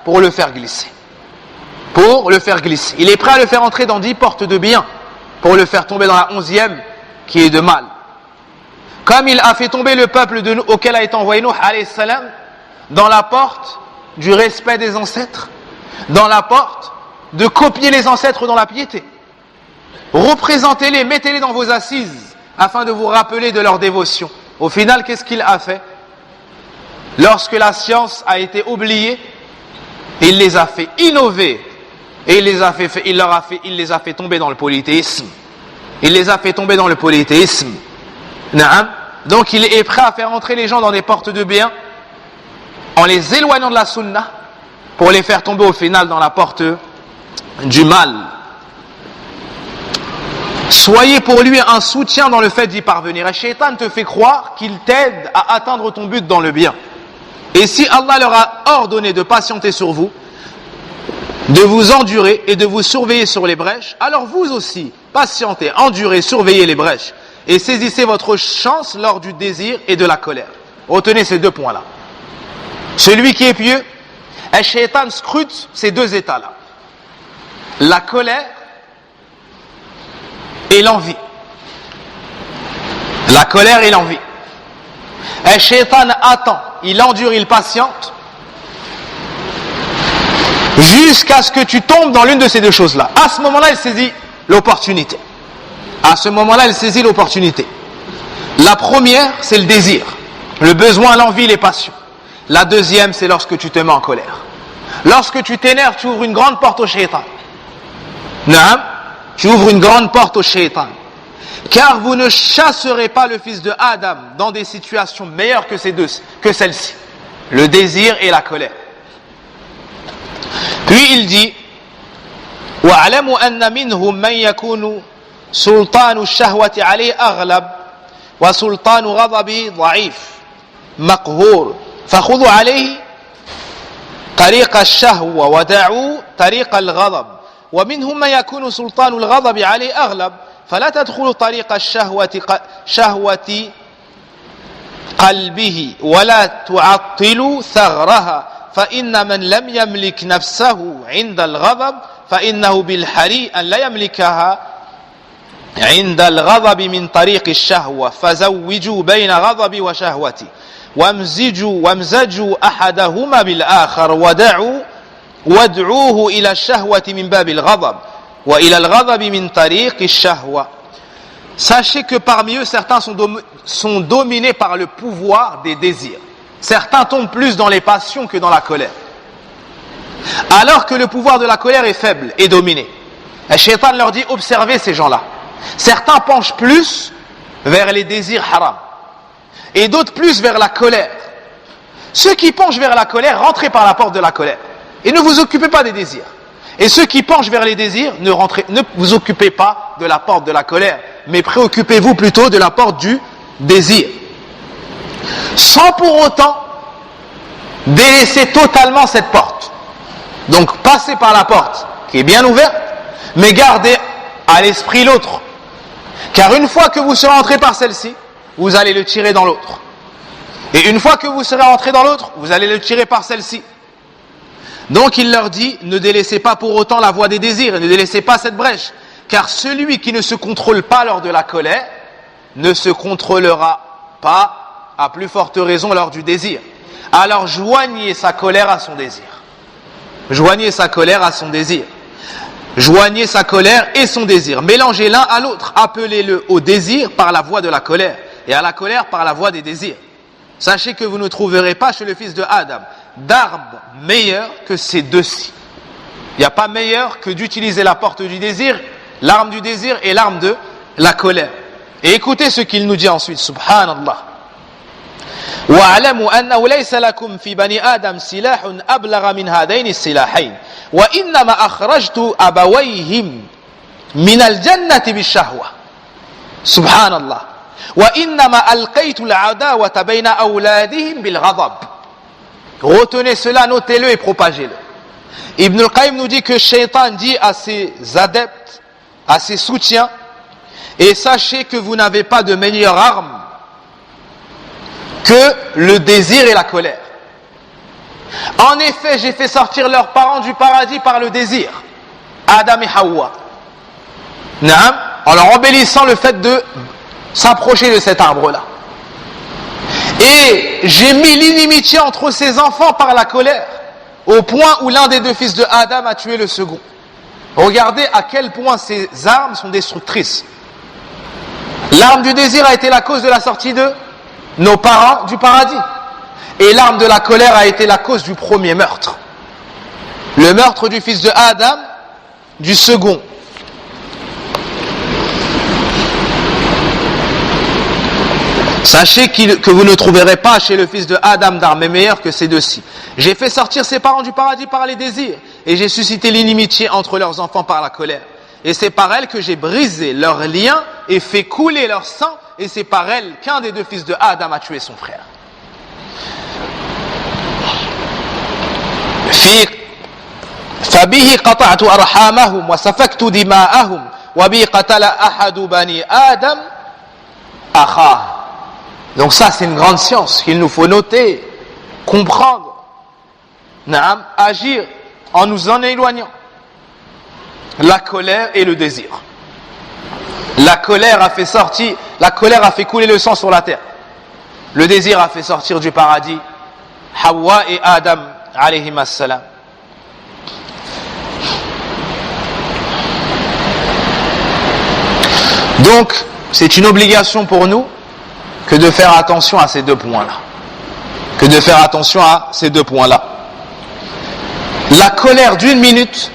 pour le faire glisser. Pour le faire glisser. Il est prêt à le faire entrer dans 10 portes de bien pour le faire tomber dans la 11e qui est de mal. Comme il a fait tomber le peuple auquel a été envoyé Nuh alayhi salam dans la porte du respect des ancêtres, dans la porte de copier les ancêtres dans la piété. Représentez-les, mettez-les dans vos assises afin de vous rappeler de leur dévotion. Au final, qu'est-ce qu'il a fait? Lorsque la science a été oubliée, il les a fait innover et il les a fait tomber dans le polythéisme. Il les a fait tomber dans le polythéisme. Donc il est prêt à faire entrer les gens dans des portes de bien en les éloignant de la sunna pour les faire tomber au final dans la porte du mal. Soyez pour lui un soutien dans le fait d'y parvenir. Et Shaitan te fait croire qu'il t'aide à atteindre ton but dans le bien. Et si Allah leur a ordonné de patienter sur vous, de vous endurer et de vous surveiller sur les brèches, alors vous aussi, patientez, endurez, surveillez les brèches et saisissez votre chance lors du désir et de la colère. Retenez ces 2 points-là. Celui qui est pieux, et Shaitan scrute ces 2 états-là. La colère et l'envie. La colère et l'envie. Et Shaitan attend, il endure, il patiente jusqu'à ce que tu tombes dans l'une de ces 2 choses-là. À ce moment-là, il saisit l'opportunité. À ce moment-là, il saisit l'opportunité. La première, c'est le désir, le besoin, l'envie, les passions. La deuxième, c'est lorsque tu te mets en colère. Lorsque tu t'énerves, tu ouvres une grande porte au Shaitan. Tu ouvres une grande porte au Shaitan. Car vous ne chasserez pas le fils de Adam dans des situations meilleures que celle-ci. Le désir et la colère. Puis il dit وَاعْلَمُوا أَنَّ مِنْهُمْ مَنْ يَكُونُ سُلْطَانُ الشَّهْوَةِ عَلَيْهِ أَغْلَبُ وَسُلْطَانُ غَضَبِهِ ضَعِيفٌ مَقْهُورٌ فَخُذُوا عَلَيْهِ طريق الشهوة ودعوا طريق الغضب ومنهم من يكون سلطان الغضب عليه أغلب فلا تدخلوا طريق شهوة قلبه ولا تعطلوا ثغرها فإن من لم يملك نفسه عند الغضب فإنه بالحري أن لا يملكها عند الغضب من طريق الشهوة فزوجوا بين غضب وشهوتي وامزجوا أحدهما بالآخر وادعوه إلى الشهوة من باب الغضب وإلى الغضب من طريق الشهوة. Sachez que parmi eux, certains sont dominés par le pouvoir des désirs. Certains tombent plus dans les passions que dans la colère. Alors que le pouvoir de la colère est faible et dominé. Le Shaitan leur dit, observez ces gens-là. Certains penchent plus vers les désirs haram. Et d'autres plus vers la colère. Ceux qui penchent vers la colère, rentrez par la porte de la colère. Et ne vous occupez pas des désirs. Et ceux qui penchent vers les désirs, ne vous occupez pas de la porte de la colère, mais préoccupez-vous plutôt de la porte du désir. Sans pour autant délaisser totalement cette porte. Donc passez par la porte qui est bien ouverte, mais gardez à l'esprit l'autre. Car une fois que vous serez entré par celle-ci, vous allez le tirer dans l'autre. Et une fois que vous serez entré dans l'autre, vous allez le tirer par celle-ci. Donc il leur dit, ne délaissez pas pour autant la voie des désirs, et ne délaissez pas cette brèche. Car celui qui ne se contrôle pas lors de la colère, ne se contrôlera pas, à plus forte raison, lors du désir. Alors joignez sa colère à son désir. Joignez sa colère à son désir. Joignez sa colère et son désir. Mélangez l'un à l'autre. Appelez-le au désir par la voie de la colère et à la colère par la voie des désirs. Sachez que vous ne trouverez pas chez le fils de Adam d'arme meilleure que ces deux-ci. Il n'y a pas meilleur que d'utiliser la porte du désir, l'arme du désir et l'arme de la colère. Et écoutez ce qu'il nous dit ensuite, subhanallah. وَاعْلَمُوا أَنَّهُ لَيْسَ لَكُمْ فِي بَنِي آدَمَ سِلَاحٌ أَبْلَغَ مِنْ هَذَيْنِ السِّلَاحَيْنِ وَإِنَّمَا أَخْرَجْتُ أَبَوَيْهِمْ مِنَ الْجَنَّةِ بِالشَّهْوَةِ سبحان الله وَإِنَّمَا أَلْقَيْتُ الْعَدَاوَةَ بَيْنَ أَوْلَادِهِمْ بِالْغَضَبِ. Retenez cela, notez-le et propagez-le. Ibn al-Qayyim nous dit que Shaitan dit à ses adeptes, à ses soutiens, et sachez que vous n'avez pas de meilleure arme que le désir et la colère. En effet, j'ai fait sortir leurs parents du paradis par le désir, Adam et Hawa, en leur embellissant le fait de s'approcher de cet arbre-là. Et j'ai mis l'inimitié entre ces enfants par la colère, au point où l'un des deux fils de Adam a tué le second. Regardez à quel point ces armes sont destructrices. L'arme du désir a été la cause de la sortie de nos parents du paradis. Et l'arme de la colère a été la cause du premier meurtre. Le meurtre du fils de Adam, du second. Sachez que vous ne trouverez pas chez le fils de Adam d'armes meilleures que ces deux-ci. J'ai fait sortir ses parents du paradis par les désirs, et j'ai suscité l'inimitié entre leurs enfants par la colère. Et c'est par elle que j'ai brisé leurs liens et fait couler leur sang, et c'est par elle qu'un des deux fils de Adam a tué son frère. فَبِهِ قَطَعْتُ أَرْحَامَهُمْ وَسَفَكْتُ دِمَاءَهُمْ وَبِهِ قَتَلَ أَحَدُ بَنِي آدَمَ أَخَاهُ. Donc ça c'est une grande science qu'il nous faut noter, comprendre, agir en nous en éloignant. La colère et le désir. La colère a fait couler le sang sur la terre. Le désir a fait sortir du paradis Hawa et Adam alayhim assalam. Donc, c'est une obligation pour nous que de faire attention à ces deux points-là. Que de faire attention à ces deux points-là. La colère d'une minute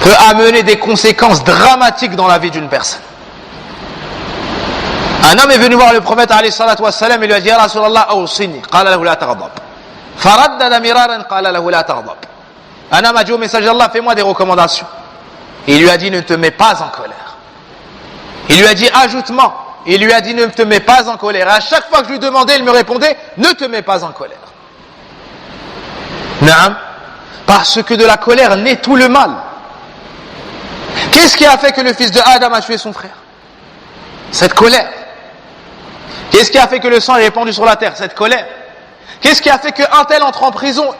peut amener des conséquences dramatiques dans la vie d'une personne. Un homme est venu voir le prophète alayhi salatu wassalam et lui a dit: Ya Rasulallah, awsini. Qala lahu la taghdab. Faraddada miraran, qala lahu la taghdab. Un homme a dit au messager d'Allah: fais-moi des recommandations. Et il lui a dit: ne te mets pas en colère. Il lui a dit: ajoute-moi. Il lui a dit: ne te mets pas en colère. Et à chaque fois que je lui demandais, il me répondait: ne te mets pas en colère. Naam. Parce que de la colère naît tout le mal. Qu'est-ce qui a fait que le fils de Adam a tué son frère? Cette colère. Qu'est-ce qui a fait que le sang est répandu sur la terre? Cette colère. Qu'est-ce qui a fait qu'un tel entre en prison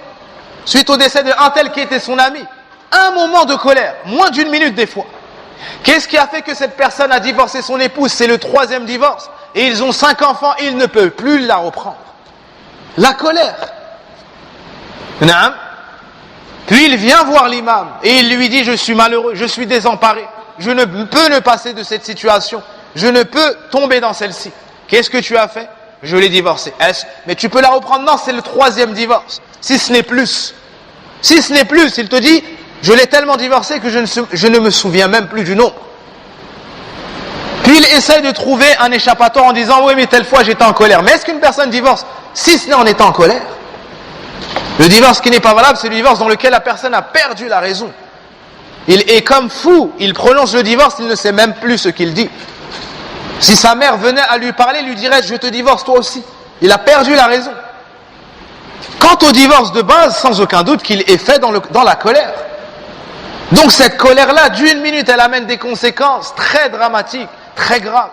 suite au décès d'un tel qui était son ami? Un moment de colère, moins d'une minute des fois. Qu'est-ce qui a fait que cette personne a divorcé son épouse? C'est le 3e divorce. Et ils ont 5 enfants et il ne peut plus la reprendre. La colère. Naam. Puis il vient voir l'imam et il lui dit: je suis malheureux, je suis désemparé, je ne peux ne passer de cette situation, je ne peux tomber dans celle-ci. Qu'est-ce que tu as fait? Je l'ai divorcée. Mais tu peux la reprendre? Non, c'est le 3e divorce. Si ce n'est plus. Si ce n'est plus, il te dit: je l'ai tellement divorcée que je ne me souviens même plus du nombre. Puis il essaye de trouver un échappatoire en disant: oui, mais telle fois j'étais en colère. Mais est-ce qu'une personne divorce si ce n'est en étant en colère? Le divorce qui n'est pas valable, c'est le divorce dans lequel la personne a perdu la raison. Il est comme fou, il prononce le divorce, il ne sait même plus ce qu'il dit. Si sa mère venait à lui parler, lui dirait: je te divorce toi aussi. Il a perdu la raison. Quant au divorce de base, sans aucun doute qu'il est fait dans la colère. Donc cette colère-là, d'une minute, elle amène des conséquences très dramatiques, très grave.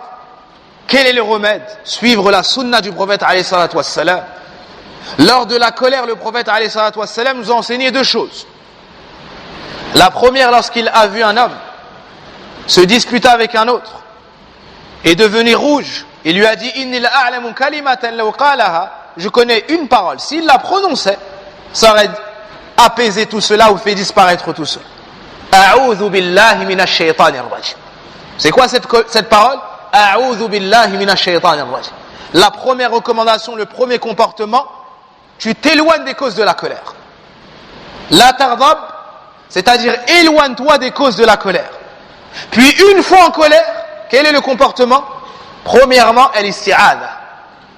Quel est le remède? Suivre la sunna du prophète alayhi salatu wassalam. Lors de la colère, le prophète alayhi salatu wassalam nous a enseigné deux choses. La première, lorsqu'il a vu un homme se disputer avec un autre et devenir rouge, il lui a dit Inni la'a'lamu kalimatan law qalaha, je connais une parole, s'il la prononçait, ça aurait apaisé tout cela ou fait disparaître tout cela. A'udhu billahi minash shaytanir rajim. C'est quoi cette parole? A'udhu billahi minash shaytanir rajim. La première recommandation, le premier comportement, tu t'éloignes des causes de la colère. La tardab, c'est-à-dire éloigne-toi des causes de la colère. Puis une fois en colère, quel est le comportement? Premièrement, al-isti'adha.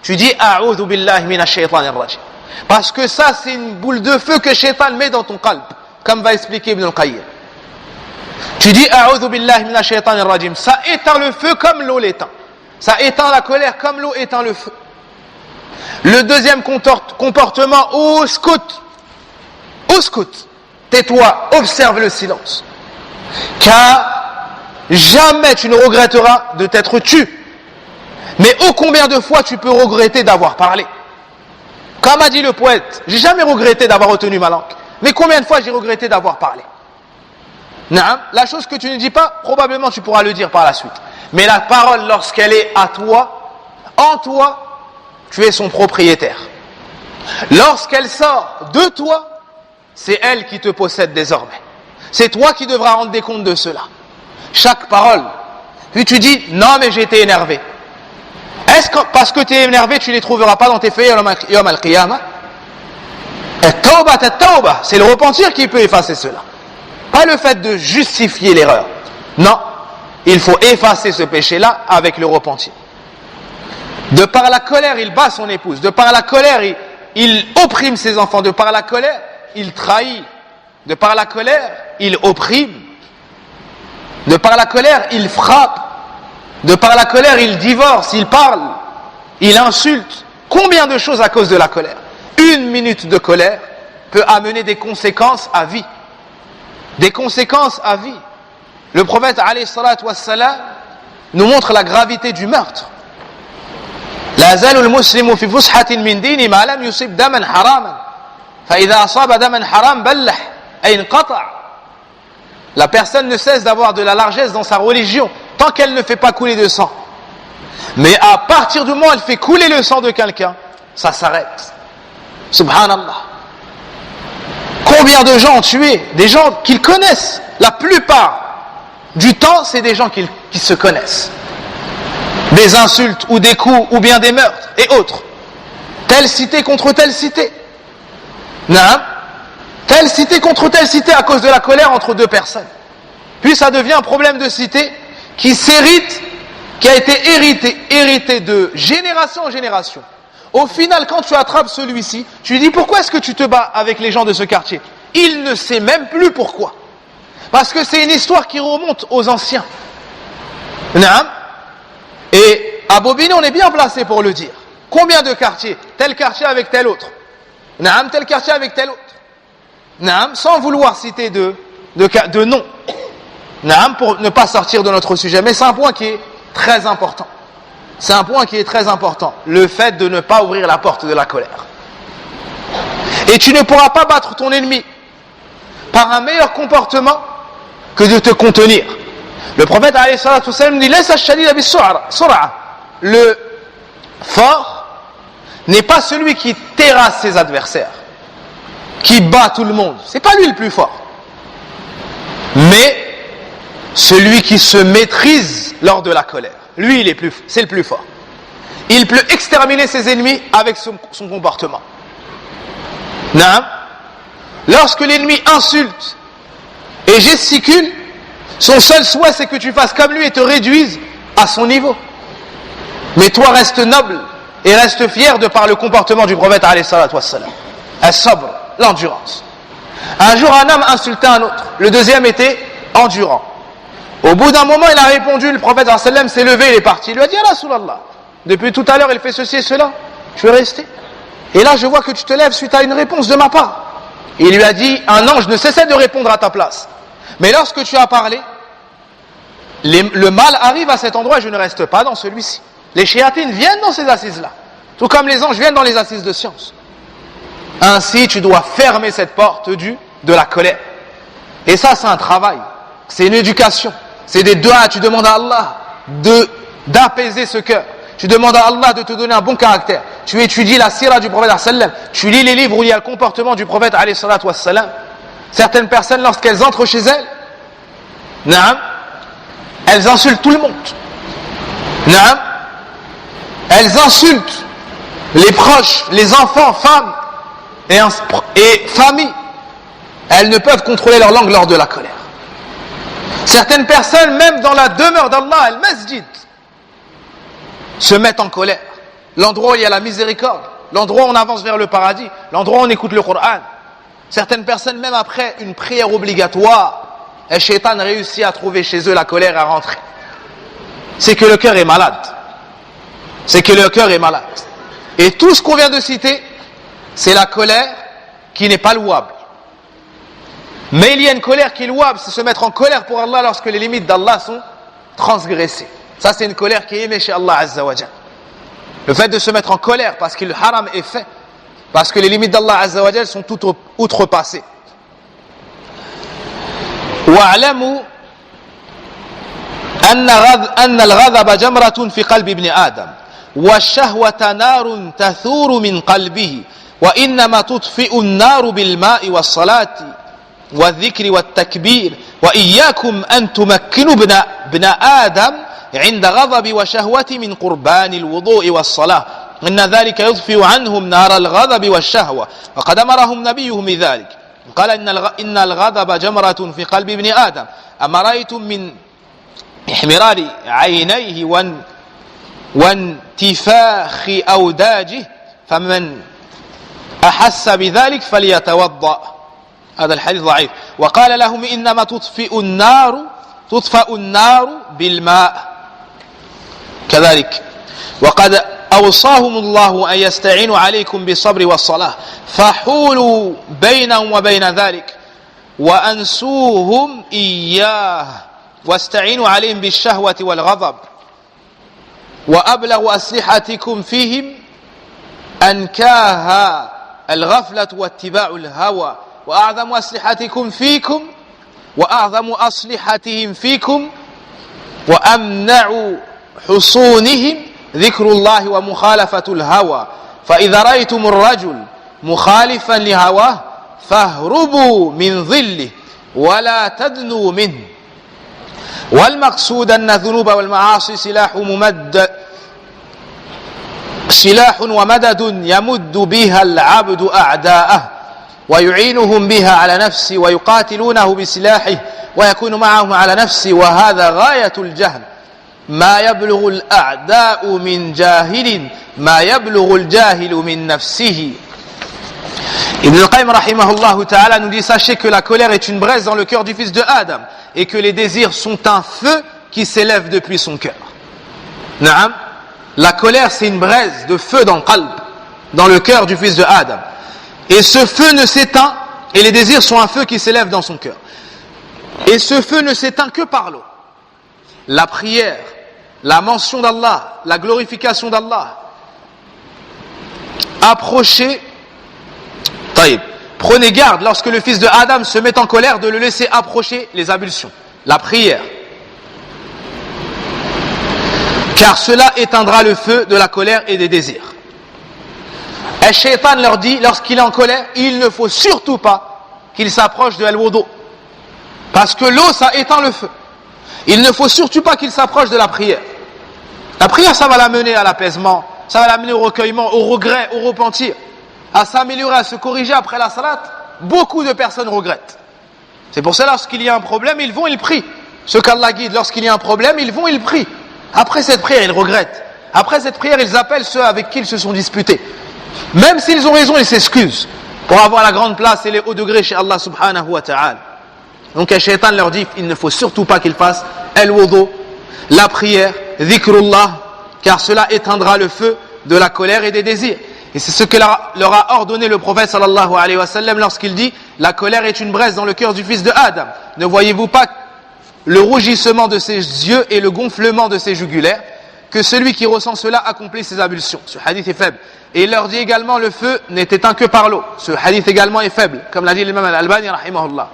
Tu dis a'udhu billahi minash shaytanir rajim. Parce que ça, c'est une boule de feu que Shaitan met dans ton qalb, comme va expliquer Ibn al-Qayyim. Tu dis a'udhu billahi minash shaytanir rajim. Ça éteint le feu comme l'eau l'éteint. Ça éteint la colère comme l'eau éteint le feu. Le deuxième comportement, uskut. Tais-toi, observe le silence. Car jamais tu ne regretteras de t'être tu. Mais ô combien de fois tu peux regretter d'avoir parlé. Comme a dit le poète, j'ai jamais regretté d'avoir retenu ma langue. Mais combien de fois j'ai regretté d'avoir parlé? Naam, la chose que tu ne dis pas, probablement tu pourras le dire par la suite. Mais la parole, lorsqu'elle est à toi, en toi, tu es son propriétaire. Lorsqu'elle sort de toi, c'est elle qui te possède désormais. C'est toi qui devras rendre des comptes de cela. Chaque parole. Puis tu dis, non mais j'ai été énervé. Est-ce que parce que tu es énervé, tu ne les trouveras pas dans tes feuilles yawm al-qiyamah? C'est le repentir qui peut effacer cela. Pas le fait de justifier l'erreur. Non, il faut effacer ce péché-là avec le repentir. De par la colère, il bat son épouse. De par la colère, il opprime ses enfants. De par la colère, il trahit. De par la colère, il opprime. De par la colère, il frappe. De par la colère, il divorce, il parle, il insulte. Combien de choses à cause de la colère? Une minute de colère peut amener des conséquences à vie. Des conséquences à vie. Le prophète alayhi salatu wassalam nous montre la gravité du meurtre. La zalu al-muslimu fi fushatin min dini ma lam yusib daman haraman. Fa idha asaba daman haram ballah ay inqata'. La personne ne cesse d'avoir de la largesse dans sa religion tant qu'elle ne fait pas couler de sang. Mais à partir du moment où elle fait couler le sang de quelqu'un, ça s'arrête. Subhanallah. Combien de gens ont tué? Des gens qu'ils connaissent. La plupart du temps, c'est des gens qui se connaissent. Des insultes ou des coups ou bien des meurtres et autres. Telle cité contre telle cité. Non. Telle cité contre telle cité à cause de la colère entre deux personnes. Puis ça devient un problème de cité qui s'hérite, qui a été hérité de génération en génération. Au final, quand tu attrapes celui-ci, tu lui dis pourquoi est-ce que tu te bats avec les gens de ce quartier? Il ne sait même plus pourquoi. Parce que c'est une histoire qui remonte aux anciens. Naam. Et à Bobigny, on est bien placé pour le dire. Combien de quartiers? Tel quartier avec tel autre. Naam, tel quartier avec tel autre. Naam, sans vouloir citer de nom. Naam, pour ne pas sortir de notre sujet. Mais c'est un point qui est très important. C'est un point qui est très important. Le fait de ne pas ouvrir la porte de la colère. Et tu ne pourras pas battre ton ennemi par un meilleur comportement que de te contenir. Le prophète alayhi salatu wassalam dit Laysa ash-shadid bis-sur'a. Le fort n'est pas celui qui terrasse ses adversaires, qui bat tout le monde. C'est pas lui le plus fort. Mais celui qui se maîtrise lors de la colère. Lui, c'est le plus fort. Il peut exterminer ses ennemis avec son comportement. Non. Lorsque l'ennemi insulte et gesticule, son seul souhait c'est que tu fasses comme lui et te réduises à son niveau. Mais toi reste noble et reste fier de par le comportement du prophète alayhi salatu wassalam. As-sabr, l'endurance. Un jour un homme insultait un autre. Le deuxième était endurant. Au bout d'un moment, il a répondu, le prophète sallallahu alayhi wa sallam s'est levé, il est parti. Il lui a dit, ah Rasulallah, depuis tout à l'heure, il fait ceci et cela. Je vais rester. Et là, je vois que tu te lèves suite à une réponse de ma part. Et il lui a dit, un ange ne cessait de répondre à ta place. Mais lorsque tu as parlé, le mal arrive à cet endroit et je ne reste pas dans celui-ci. Les shéatines viennent dans ces assises-là. Tout comme les anges viennent dans les assises de science. Ainsi, tu dois fermer cette porte de la colère. Et ça, c'est un travail. C'est une éducation. C'est des doigts. Tu demandes à Allah d'apaiser ce cœur. Tu demandes à Allah de te donner un bon caractère. Tu étudies la sira du prophète sallam. Tu lis les livres où il y a le comportement du prophète alayhi salatu wassalam. Certaines personnes, lorsqu'elles entrent chez elles, elles insultent tout le monde. Elles insultent les proches, les enfants, femmes et familles. Elles ne peuvent contrôler leur langue lors de la colère. Certaines personnes, même dans la demeure d'Allah, al-masjid, se mettent en colère. L'endroit où il y a la miséricorde, l'endroit où on avance vers le paradis, l'endroit où on écoute le Coran. Certaines personnes, même après une prière obligatoire, le shaitan réussit à trouver chez eux la colère et à rentrer. C'est que le cœur est malade. C'est que le cœur est malade. Et tout ce qu'on vient de citer, c'est la colère qui n'est pas louable. Mais il y a une colère qui est louable, c'est se mettre en colère pour Allah lorsque les limites d'Allah sont transgressées. Ça, c'est une colère qui est aimée chez Allah Azza wa Jal. Le fait de se mettre en colère parce que le haram est fait, parce que les limites d'Allah Azza wa Jal sont toutes outrepassées. وَاعْلَمُوا أن الغضب جمرة في قلب ابن آدم والشهوة نار تثور من قلبه وإنما تطفئ النار بالماء والصلاة والذكر والتكبير وإياكم أن تمكنوا ابن آدم عند غضب وشهوة من قربان الوضوء والصلاة إن ذلك يطفئ عنهم نار الغضب والشهوة وقد أمرهم نبيهم بذلك قال إن الغضب جمرة في قلب ابن آدم أما رأيتم من احمرار عينيه وانتفاخ أوداجه فمن أحس بذلك فليتوضأ هذا الحديث ضعيف وقال لهم إنما تطفأ النار بالماء كذلك وقد أوصاهم الله أن يستعينوا عليكم بالصبر والصلاة فحولوا بينهم وبين ذلك وأنسوهم إياه واستعينوا عليهم بالشهوة والغضب وأبلغ أسلحتكم فيهم أنكاها الغفلة واتباع الهوى وأعظم أسلحتكم فيكم وأعظم أسلحتهم فيكم وأمنع حصونهم ذكر الله ومخالفة الهوى فإذا رأيتم الرجل مخالفا لهواه فاهربوا من ظله ولا تدنوا منه والمقصود أن الذنوب والمعاصي سلاح ومدد يمد بها العبد أعداءه ويعينهم بها على نفسه ويقاتلونه بسلاحه ويكون معهم على نفسه وهذا غاية الجهل ما يبلغ الأعداء من جاهل ما يبلغ الجاهل من نفسه. Ibn al-Qayyim rahimahullah ta'ala nous dit sachez que la colère est une braise dans le cœur du fils de Adam et que les désirs sont un feu qui s'élève depuis son cœur. Naam, la colère c'est une braise de feu dans le qalb, dans le cœur du fils de Adam. Et ce feu ne s'éteint, et les désirs sont un feu qui s'élève dans son cœur. Et ce feu ne s'éteint que par l'eau. La prière, la mention d'Allah, la glorification d'Allah. Approchez. Prenez garde lorsque le fils de Adam se met en colère de le laisser approcher les ablutions, la prière. Car cela éteindra le feu de la colère et des désirs. Et Shaitan leur dit, lorsqu'il est en colère, il ne faut surtout pas qu'il s'approche de al-wudu. Parce que l'eau, ça éteint le feu. Il ne faut surtout pas qu'il s'approche de la prière. La prière, ça va l'amener à l'apaisement, ça va l'amener au recueillement, au regret, au repentir, à s'améliorer, à se corriger après la salat. Beaucoup de personnes regrettent. C'est pour ça, lorsqu'il y a un problème, ils vont, ils prient. Ceux qu'Allah guide, lorsqu'il y a un problème, ils vont, ils prient. Après cette prière, ils regrettent. Après cette prière, ils appellent ceux avec qui ils se sont disputés. Même s'ils ont raison, ils s'excusent pour avoir la grande place et les hauts degrés chez Allah subhanahu wa ta'ala. Donc le shaitan leur dit, il ne faut surtout pas qu'ils fassent al-wudu, la prière, dhikrullah, car cela éteindra le feu de la colère et des désirs. Et c'est ce que leur a ordonné le prophète sallallahu alayhi wa sallam lorsqu'il dit, la colère est une braise dans le cœur du fils de Adam. Ne voyez-vous pas le rougissement de ses yeux et le gonflement de ses jugulaires, que celui qui ressent cela accomplit ses ablutions. Ce hadith est faible. Et il leur dit également, le feu n'est éteint que par l'eau. Ce hadith également est faible, comme l'a dit l'imam al-Albani rahimahullah.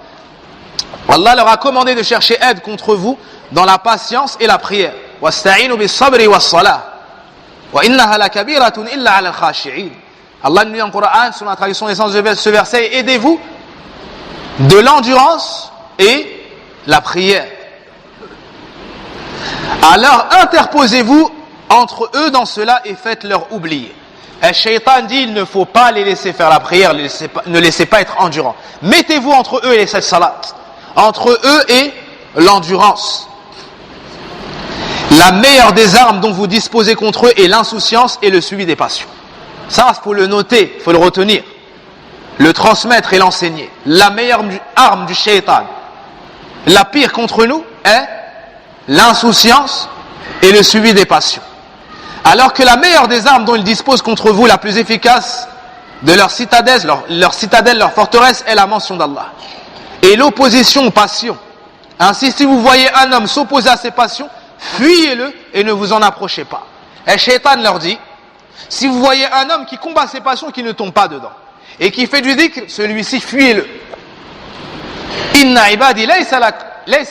Allah leur a commandé de chercher aide contre vous dans la patience et la prière. Wasta'inu bis-sabri was-salah. Wa innaha lakabiratun illa 'ala al-khashi'in. Allah nous dit en Coran, selon la traduction des sens de ce verset, aidez-vous de l'endurance et la prière. Alors interposez-vous entre eux dans cela et faites-leur oublier. Le shaitan dit, il ne faut pas les laisser faire la prière, ne laissez pas être endurants. Mettez-vous entre eux et les 7 salats, entre eux et l'endurance. La meilleure des armes dont vous disposez contre eux est l'insouciance et le suivi des passions. Ça, il faut le noter, il faut le retenir, le transmettre et l'enseigner. La meilleure arme du shaitan, la pire contre nous, est l'insouciance et le suivi des passions. Alors que la meilleure des armes dont ils disposent contre vous, la plus efficace de leur citadelle, leur forteresse, est la mention d'Allah. Et l'opposition aux passions. Ainsi, si vous voyez un homme s'opposer à ses passions, fuyez-le et ne vous en approchez pas. Et Shaitan leur dit, si vous voyez un homme qui combat ses passions, qui ne tombe pas dedans, et qui fait du dhikr, celui-ci, fuyez-le. Inna ibadi laysa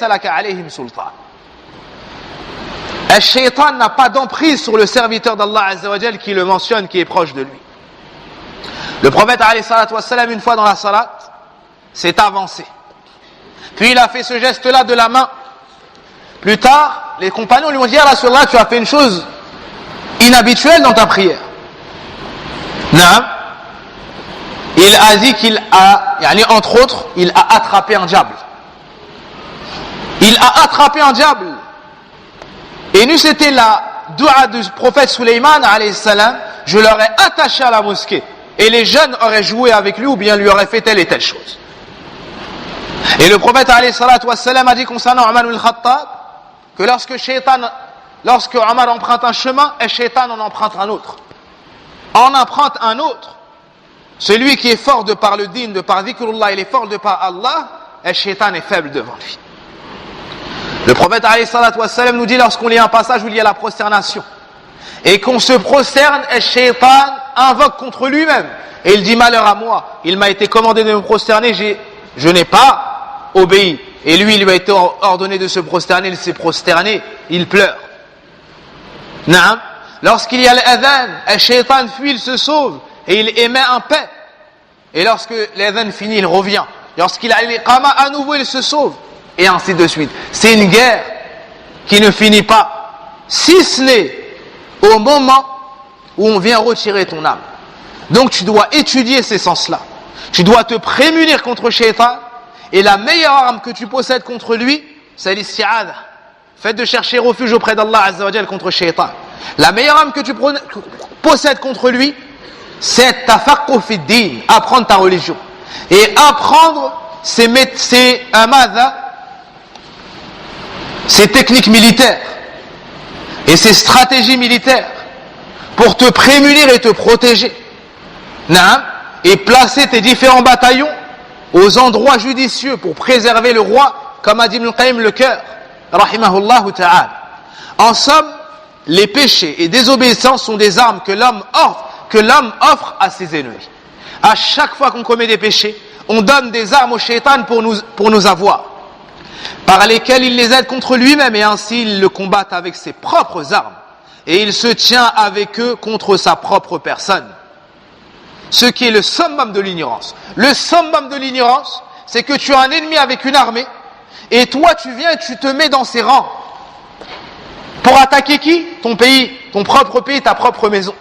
laka alayhim sultan. Le shaitan n'a pas d'emprise sur le serviteur d'Allah Azza wa Jal qui le mentionne, qui est proche de lui. Le prophète alayhi salatu wassalam, une fois dans la salat, s'est avancé. Puis il a fait ce geste-là de la main. Plus tard, les compagnons lui ont dit, Ya Rasulallah, tu as fait une chose inhabituelle dans ta prière. Naam. Il a dit qu'il a, entre autres, il a attrapé un diable. Il a attrapé un diable. Et nous, c'était la dua du prophète Sulayman, alayhi salam, je l'aurais attaché à la mosquée. Et les jeunes auraient joué avec lui ou bien lui auraient fait telle et telle chose. Et le prophète, alayhi salatu wassalam, a dit concernant Omar al-Khattab, que lorsque Omar emprunte un chemin, et Shaitan en emprunte un autre. En emprunte un autre. Celui qui est fort de par le din, de par dhikrullah, il est fort de par Allah, et Shaitan est faible devant lui. Le prophète alayhi salatu wassalam nous dit, lorsqu'on lit un passage où il y a la prosternation et qu'on se prosterne, et Shaitan invoque contre lui-même et il dit, malheur à moi, il m'a été commandé de me prosterner, je n'ai pas obéi, et lui, il lui a été ordonné de se prosterner, il s'est prosterné, il pleure. Naam. Lorsqu'il y a l'adhan, et Shaitan fuit, il se sauve et il émet un paix, et lorsque l'adhan finit, il revient. Lorsqu'il a l'iqama, à nouveau il se sauve, et ainsi de suite. C'est une guerre qui ne finit pas, si ce n'est au moment où on vient retirer ton âme. Donc tu dois étudier ces sens-là. Tu dois te prémunir contre Shaitan, et la meilleure arme que tu possèdes contre lui, c'est l'isti'adha. Faites de chercher refuge auprès d'Allah Azza wa Jal contre Shaitan. La meilleure arme que tu possèdes contre lui, c'est tafaqquh fi din, apprendre ta religion. Et apprendre ces techniques militaires et ces stratégies militaires pour te prémunir et te protéger. Et placer tes différents bataillons aux endroits judicieux pour préserver le roi, comme a dit Ibn Qayyim, le cœur, rahimahullah ta'ala. En somme, les péchés et désobéissances sont des armes que l'homme offre à ses ennemis. À chaque fois qu'on commet des péchés, on donne des armes au shaitan pour nous avoir, par lesquelles il les aide contre lui-même, et ainsi il le combat avec ses propres armes, et il se tient avec eux contre sa propre personne. Ce qui est le summum de l'ignorance. Le summum de l'ignorance, c'est que tu as un ennemi avec une armée, et toi tu viens et tu te mets dans ses rangs. Pour attaquer qui? Ton pays, ton propre pays, ta propre maison.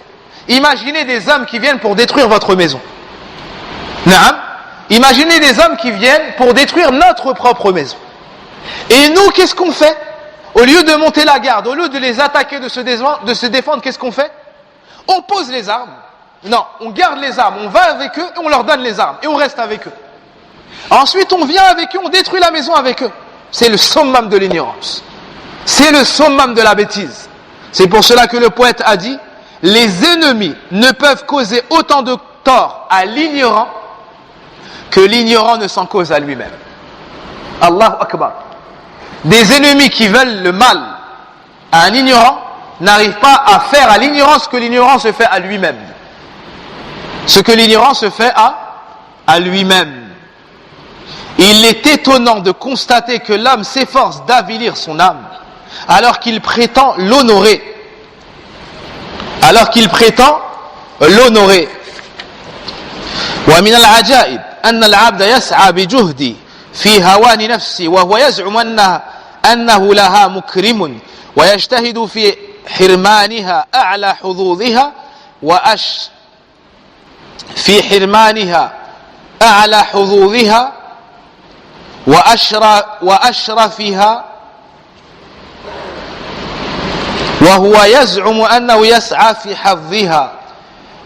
Imaginez des hommes qui viennent pour détruire votre maison. Naam. Imaginez des hommes qui viennent pour détruire notre propre maison. Et nous, qu'est-ce qu'on fait? Au lieu de monter la garde, au lieu de les attaquer, de se défendre, qu'est-ce qu'on fait? On pose les armes. Non, on garde les armes, on va avec eux et on leur donne les armes et on reste avec eux. Ensuite, on vient avec eux, on détruit la maison avec eux. C'est le summum de l'ignorance. C'est le summum de la bêtise. C'est pour cela que le poète a dit, les ennemis ne peuvent causer autant de tort à l'ignorant que l'ignorant ne s'en cause à lui-même. Allahu Akbar. des ennemis qui veulent le mal à un ignorant n'arrivent pas à faire à l'ignorant ce que l'ignorant se fait à lui-même. Ce que l'ignorant se fait à lui-même. Il est étonnant de constater que l'homme s'efforce d'avilir son âme alors qu'il prétend l'honorer. ومن العجائب أن العبد يسعى بجهده في هوان نفسه وهو يزعم أنه لها مكرم ويجتهد في حرمانها أعلى حظوظها وأشرفها وهو يزعم أنه يسعى في حظها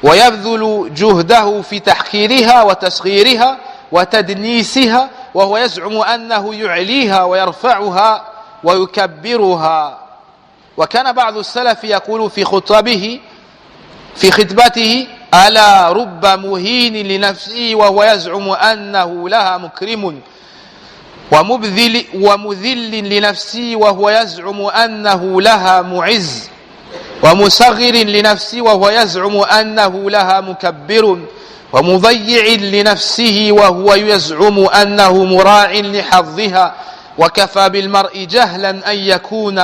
ويبذل جهده في تحقيرها وتصغيرها وتدنيسها وهو يزعم أنه يعليها ويرفعها ويكبرها. وكان بعض السلف يقول في خطبته ألا رب مهين لنفسه وهو يزعم أنه لها مكرم ومذل لنفسه وهو يزعم أنه لها معز ومصغر لنفسه وهو يزعم أنه لها مكبر ومضيع لنفسه وهو يزعم أنه مراع لحظها وكفى بالمرء جهلا أن يكون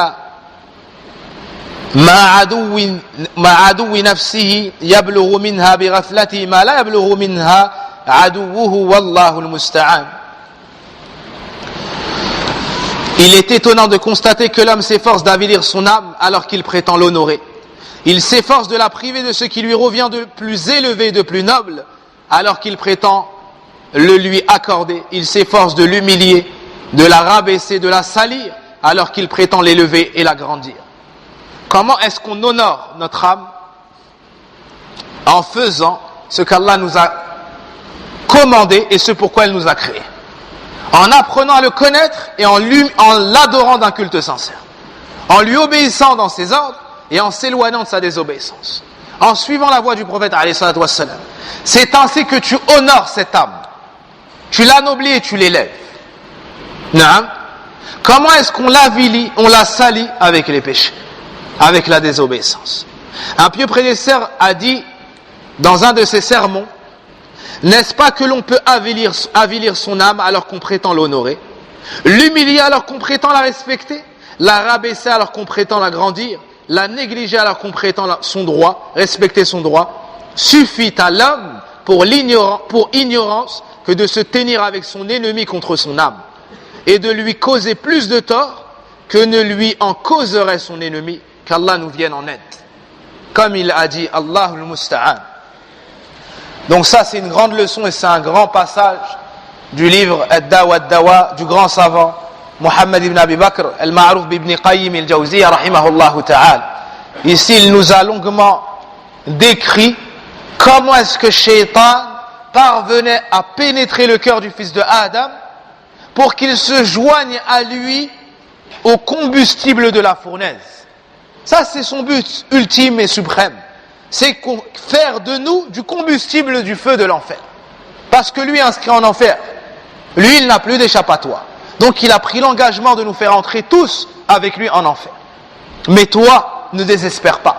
مع عدو نفسه يبلغ منها بغفلته ما لا يبلغ منها عدوه والله المستعان. Il est étonnant de constater que l'homme s'efforce d'avilir son âme alors qu'il prétend l'honorer. Il s'efforce de la priver de ce qui lui revient de plus élevé, de plus noble, alors qu'il prétend le lui accorder. Il s'efforce de l'humilier, de la rabaisser, de la salir, alors qu'il prétend l'élever et l'agrandir. Comment est-ce qu'on honore notre âme? En faisant ce qu'Allah nous a commandé et ce pourquoi elle nous a créés. En apprenant à le connaître et en l'adorant d'un culte sincère. En lui obéissant dans ses ordres et en s'éloignant de sa désobéissance. En suivant la voie du prophète alayhi salatu wassalam. C'est ainsi que tu honores cette âme. Tu l'anoblis et tu l'élèves. Non. Comment est-ce qu'on l'avilit, on la salit avec les péchés, avec la désobéissance? Un pieux prédécesseur a dit dans un de ses sermons: n'est-ce pas que l'on peut avilir son âme alors qu'on prétend l'honorer, l'humilier alors qu'on prétend la respecter, la rabaisser alors qu'on prétend la grandir, la négliger alors qu'on prétend son droit, respecter son droit? Suffit à l'homme pour ignorance que de se tenir avec son ennemi contre son âme et de lui causer plus de tort que ne lui en causerait son ennemi, qu'Allah nous vienne en aide. Comme il a dit, Allahul Musta'an. Donc ça, c'est une grande leçon et c'est un grand passage du livre Ad-Dawa Ad-Dawa du grand savant Muhammad ibn Abi Bakr al-Ma'ruf ibn Qayyim al-Jawziyya rahimahullah ta'ala. Ici, il nous a longuement décrit comment est-ce que Shaitan parvenait à pénétrer le cœur du fils de Adam pour qu'il se joigne à lui au combustible de la fournaise. Ça, c'est son but ultime et suprême. C'est faire de nous du combustible du feu de l'enfer. Parce que lui est inscrit en enfer. Lui, il n'a plus d'échappatoire. Donc il a pris l'engagement de nous faire entrer tous avec lui en enfer. Mais toi, ne désespère pas.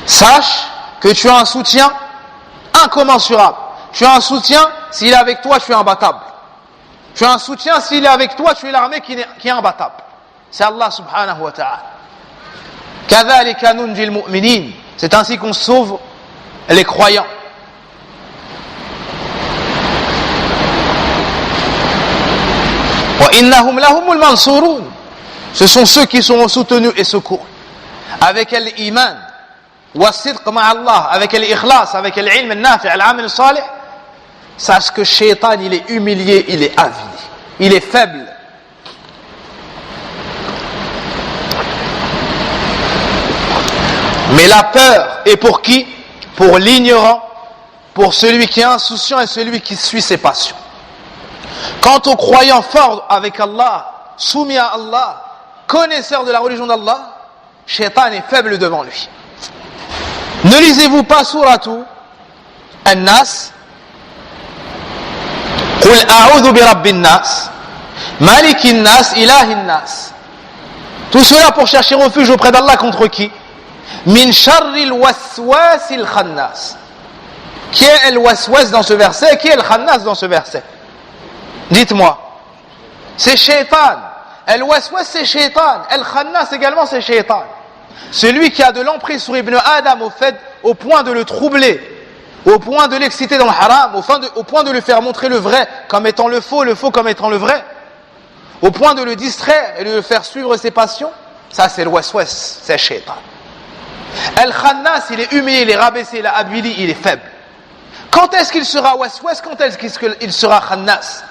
Sache que tu as un soutien incommensurable. Tu as un soutien, s'il est avec toi, tu es imbattable. Tu as un soutien, s'il est avec toi, tu es l'armée qui est imbattable. C'est Allah subhanahu wa ta'ala. Kadhalika nunjil mu'minin. C'est ainsi qu'on sauve les croyants. وَإِنَّهُمْ لَهُمُ الْمَنْصُورُونَ. Ce sont ceux qui seront soutenus et secourus. Avec l'iman, والصدق مع Allah, avec l'ikhlas, avec l'ilm al-nafi', al-amal salih. Sache que Shaitan, il est humilié, il est avili, il est faible. Mais la peur est pour qui? Pour l'ignorant, pour celui qui est insouciant et celui qui suit ses passions. Quant aux croyants forts avec Allah, soumis à Allah, connaisseurs de la religion d'Allah, Shaitan est faible devant lui. Ne lisez-vous pas suratu An-Nas, Qul a'udhu bi rabbin nas, Malikin nas, ilahin nas. Tout cela pour chercher refuge auprès d'Allah contre qui? Min sharril waswasil khannas. Qui est el-waswas dans ce verset? Qui est el-khannas dans ce verset? Dites-moi. C'est shaitan. El-waswas c'est shaitan. El-khannas également c'est shaitan. Celui qui a de l'emprise sur Ibn Adam au point de le troubler, au point de l'exciter dans le haram, au point de lui faire montrer le vrai comme étant le faux comme étant le vrai, au point de le distraire et de le faire suivre ses passions, ça c'est le waswas, c'est shaitan. El-khannas, il est humilié, il est rabaissé, il est abili, il est faible. Quand est-ce qu'il sera waswas? Quand est-ce qu'il sera khannas?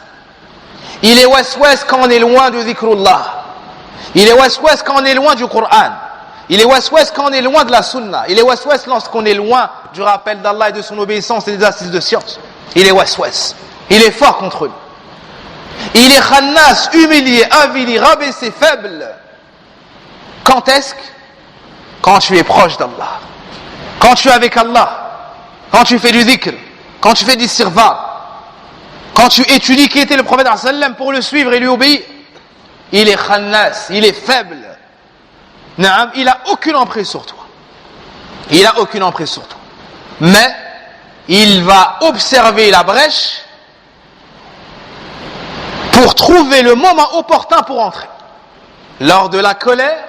Il est waswas quand on est loin du dhikrullah. Il est waswas quand on est loin du Coran. Il est waswas quand on est loin de la sunna. Il est waswas lorsqu'on est loin du rappel d'Allah et de son obéissance et des assises de science. Il est waswas. Il est fort contre eux. Il est khannas, humilié, avili, rabaissé, faible. Quand est-ce? Quand tu es proche d'Allah. Quand tu es avec Allah. Quand tu fais du dhikr. Quand tu fais du sirva. Quand tu étudies qui était le prophète sallam pour le suivre et lui obéir. Il est khannas, il est faible. Il n'a aucune emprise sur toi. Il n'a aucune emprise sur toi. Mais il va observer la brèche pour trouver le moment opportun pour entrer. Lors de la colère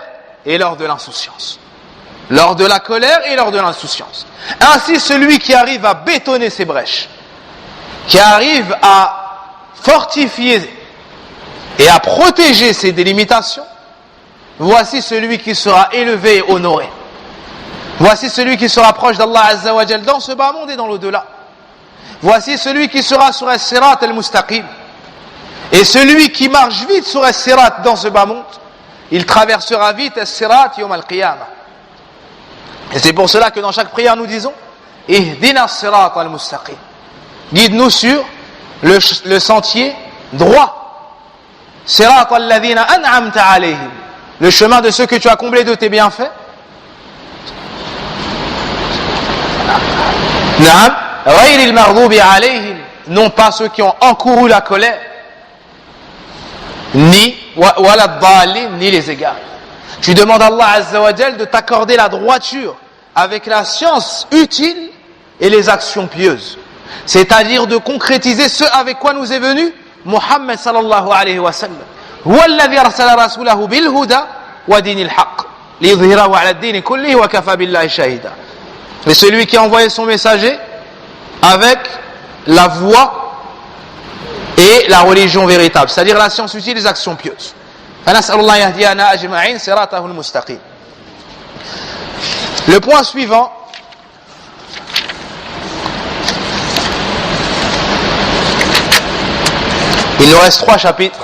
et lors de l'insouciance. Lors de la colère et lors de l'insouciance. Ainsi, celui qui arrive à bétonner ces brèches, qui arrive à fortifier et à protéger ses délimitations, voici celui qui sera élevé et honoré. Voici celui qui sera proche d'Allah Azza wa Jal dans ce bas monde et dans l'au-delà. Voici celui qui sera sur as-sirat al-mustaqim. Et celui qui marche vite sur as-sirat dans ce bas monde, il traversera vite as-sirat yawm al-qiyamah. Et c'est pour cela que dans chaque prière nous disons Ihdina as-sirat al-mustaqim. Guide-nous sur le sentier droit. Sirat alladhina an'amta alayhim. Le chemin de ceux que tu as comblés de tes bienfaits. Naam, ghayril maghdubi alayhim, non pas ceux qui ont encouru la colère, ni les égards. Tu demandes à Allah Azza wa Jal de t'accorder la droiture avec la science utile et les actions pieuses. C'est-à-dire de concrétiser ce avec quoi nous est venu Muhammad sallallahu alayhi wa sallam. Huwa alladhi arsala rasulahu bil huda wa dinil haqq liyudhhirahu ala ad-din kullihi wa kafa billahi shahida. Et celui qui a envoyé son messager avec la voie et la religion véritable, c'est-à-dire la science utile et les actions pieuses. Fanas'alullah yahdiyana ajma'in siratahu al-mustaqim. Le point suivant, il nous reste 3 chapitres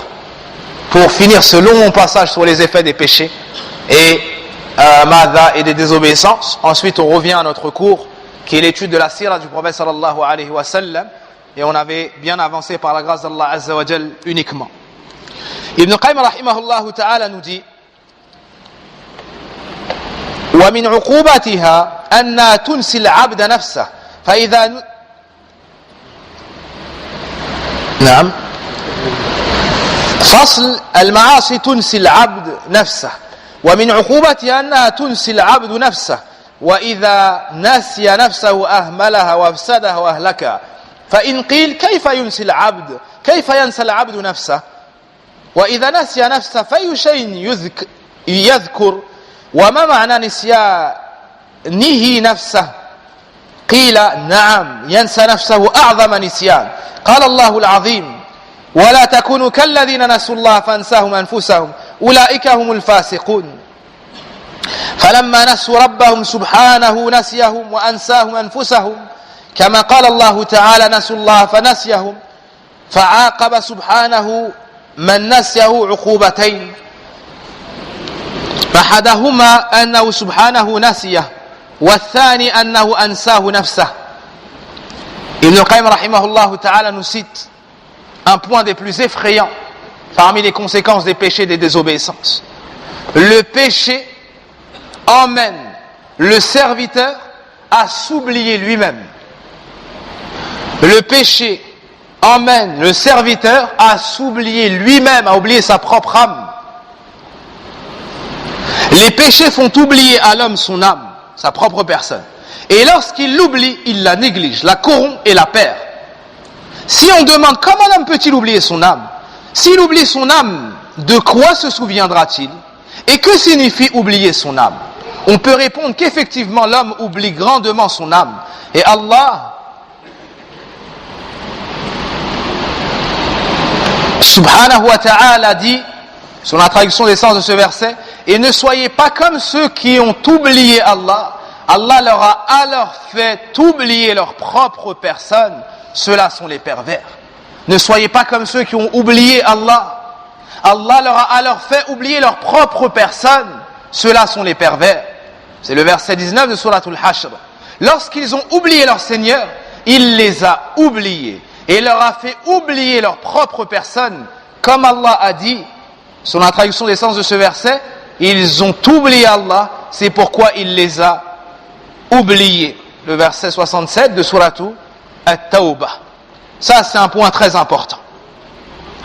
pour finir ce long passage sur les effets des péchés et et des désobéissances. Ensuite on revient à notre cours qui est l'étude de la sira du prophète sallallahu alayhi wa sallam, et on avait bien avancé par la grâce d'Allah Azza wa Jal uniquement. Ibn Qayyim rahimahullah ta'ala nous dit ومن عقوبتها أنها تنسي العبد نفسه فإذا نعم فصل المعاصي تنسي العبد نفسه ومن عقوبتها أنها تنسي العبد نفسه وإذا نسي نفسه أهملها وأفسدها وأهلكها فإن قيل كيف ينسي العبد كيف ينسى العبد نفسه وإذا نسي نفسه فأي شيء يذكر وما معنى نسيانه نفسه قيل نعم ينسى نفسه أعظم نسيان قال الله العظيم ولا تكونوا كالذين نسوا الله فانساهم أنفسهم أولئك هم الفاسقون فلما نسوا ربهم سبحانه نسيهم وأنساهم أنفسهم كما قال الله تعالى نسوا الله فنسيهم فعاقب سبحانه من نسيه عقوبتين أحدهما أنه سبحانه نسيه والثاني أنه أنساه نفسه. Ibn Qayyim rahimahullah ta'ala nous cite un point des plus effrayants parmi les conséquences des péchés et des désobéissances. Le péché emmène le serviteur à s'oublier lui-même. Le péché emmène le serviteur à s'oublier lui-même, à oublier sa propre âme. Les péchés font oublier à l'homme son âme, sa propre personne. Et lorsqu'il l'oublie, il la néglige, la corrompt et la perd. Si on demande comment l'homme peut-il oublier son âme, s'il oublie son âme, de quoi se souviendra-t-il? Et que signifie oublier son âme? On peut répondre qu'effectivement l'homme oublie grandement son âme. Et Allah subhanahu wa ta'ala dit, sur la traduction des sens de ce verset, et ne soyez pas comme ceux qui ont oublié Allah. Allah leur a alors fait oublier leur propre personne. Ceux-là sont les pervers. Ne soyez pas comme ceux qui ont oublié Allah. Allah leur a alors fait oublier leur propre personne. Ceux-là sont les pervers. C'est le verset 19 de Suratul Hashr. Lorsqu'ils ont oublié leur Seigneur, il les a oubliés et leur a fait oublier leur propre personne. Comme Allah a dit, sur la traduction des sens de ce verset, ils ont oublié Allah, c'est pourquoi il les a oubliés. Le verset 67 de Suratul At-Tawbah. Ça, c'est un point très important.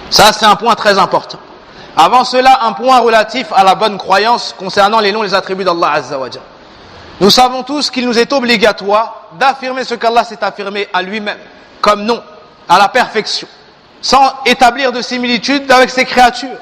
Ça, c'est un point très important. Avant cela, un point relatif à la bonne croyance concernant les noms et les attributs d'Allah Azza wa Jalla. Nous savons tous qu'il nous est obligatoire d'affirmer ce qu'Allah s'est affirmé à lui-même, comme nom, à la perfection, sans établir de similitude avec ses créatures.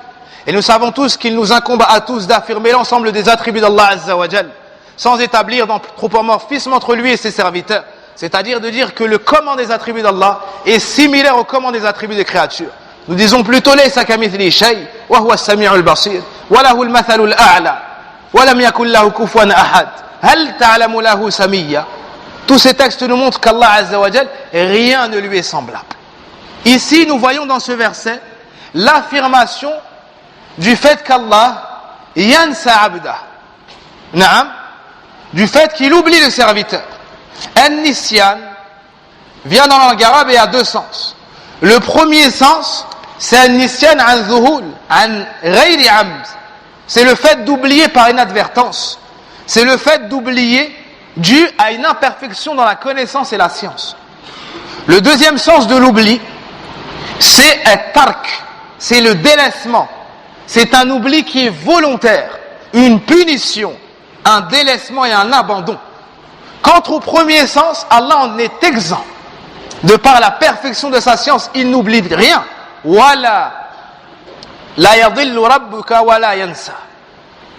Et nous savons tous qu'il nous incombe à tous d'affirmer l'ensemble des attributs d'Allah Azza wa Jalla, sans établir d'anthropomorphisme entre lui et ses serviteurs. C'est-à-dire de dire que le comment des attributs d'Allah est similaire au comment des attributs des créatures. Nous disons plutôt laysa kamithlihi shay wa huwa as-sami'ul basir wa lahu al-mathalu al-a'la wa lam yakul lahu kufuwan ahad hal ta'lamu lahu samiyya. Tous ces textes nous montrent qu'Allah Azza wa Jal, rien ne lui est semblable. Ici, nous voyons dans ce verset l'affirmation du fait qu'Allah yansa abda. Naam, du fait qu'il oublie le serviteur. An-nisyan vient dans la langue arabe et a deux sens. Le premier sens, c'est an-nisyan an zuhul, an ghayri amd. C'est le fait d'oublier par inadvertance. C'est le fait d'oublier dû à une imperfection dans la connaissance et la science. Le deuxième sens de l'oubli, c'est at-tark, c'est le délaissement. C'est un oubli qui est volontaire, une punition, un délaissement et un abandon. Quant au premier sens, Allah en est exempt. De par la perfection de sa science, il n'oublie rien. Wala la yadillu rabbuka wala yansa.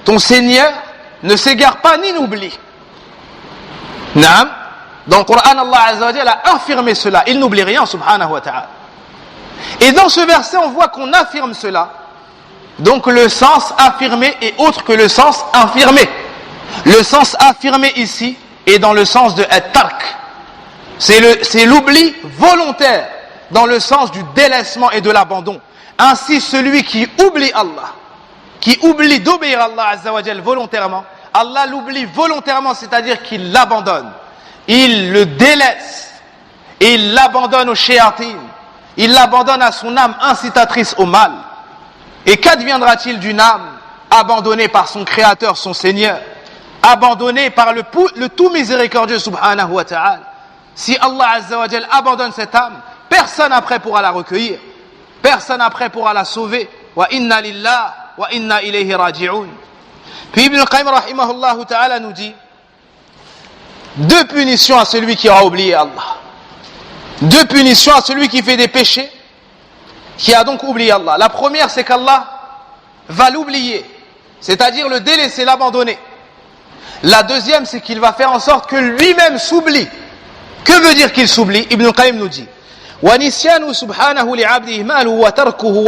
Ton Seigneur ne s'égare pas ni n'oublie. Naam. Dans le Coran, Allah Azza wa Jalla a affirmé cela. Il n'oublie rien, subhanahu wa ta'ala. Et dans ce verset, on voit qu'on affirme cela. Donc le sens affirmé est autre que le sens infirmé. Le sens affirmé ici est dans le sens de at-tark. C'est l'oubli volontaire, dans le sens du délaissement et de l'abandon. Ainsi, celui qui oublie Allah, qui oublie d'obéir à Allah Azza wa Jal volontairement, Allah l'oublie volontairement, c'est-à-dire qu'il l'abandonne. Il le délaisse, et il l'abandonne au shayatin, il l'abandonne à son âme incitatrice au mal. Et qu'adviendra-t-il d'une âme abandonnée par son Créateur, son Seigneur, abandonnée par le tout miséricordieux subhanahu wa ta'ala? Si Allah Azza wa Jal abandonne cette âme, personne après pourra la recueillir, personne après pourra la sauver. Wa inna lillah wa inna ilayhi raji'un. Puis Ibn al-Qayyim rahimahullah ta'ala nous dit deux punitions à celui qui aura oublié Allah. Deux punitions à celui qui fait des péchés, qui a donc oublié Allah. La première, c'est qu'Allah va l'oublier, c'est-à-dire le délaisser, l'abandonner. La deuxième, c'est qu'il va faire en sorte que lui-même s'oublie. Que veut dire qu'il s'oublie? Ibn al-Qayyim nous dit وَنِسْيَانُ سُبْحَانَهُ لِعَبْدِهِ مَالُهُ وَتَرْكُهُ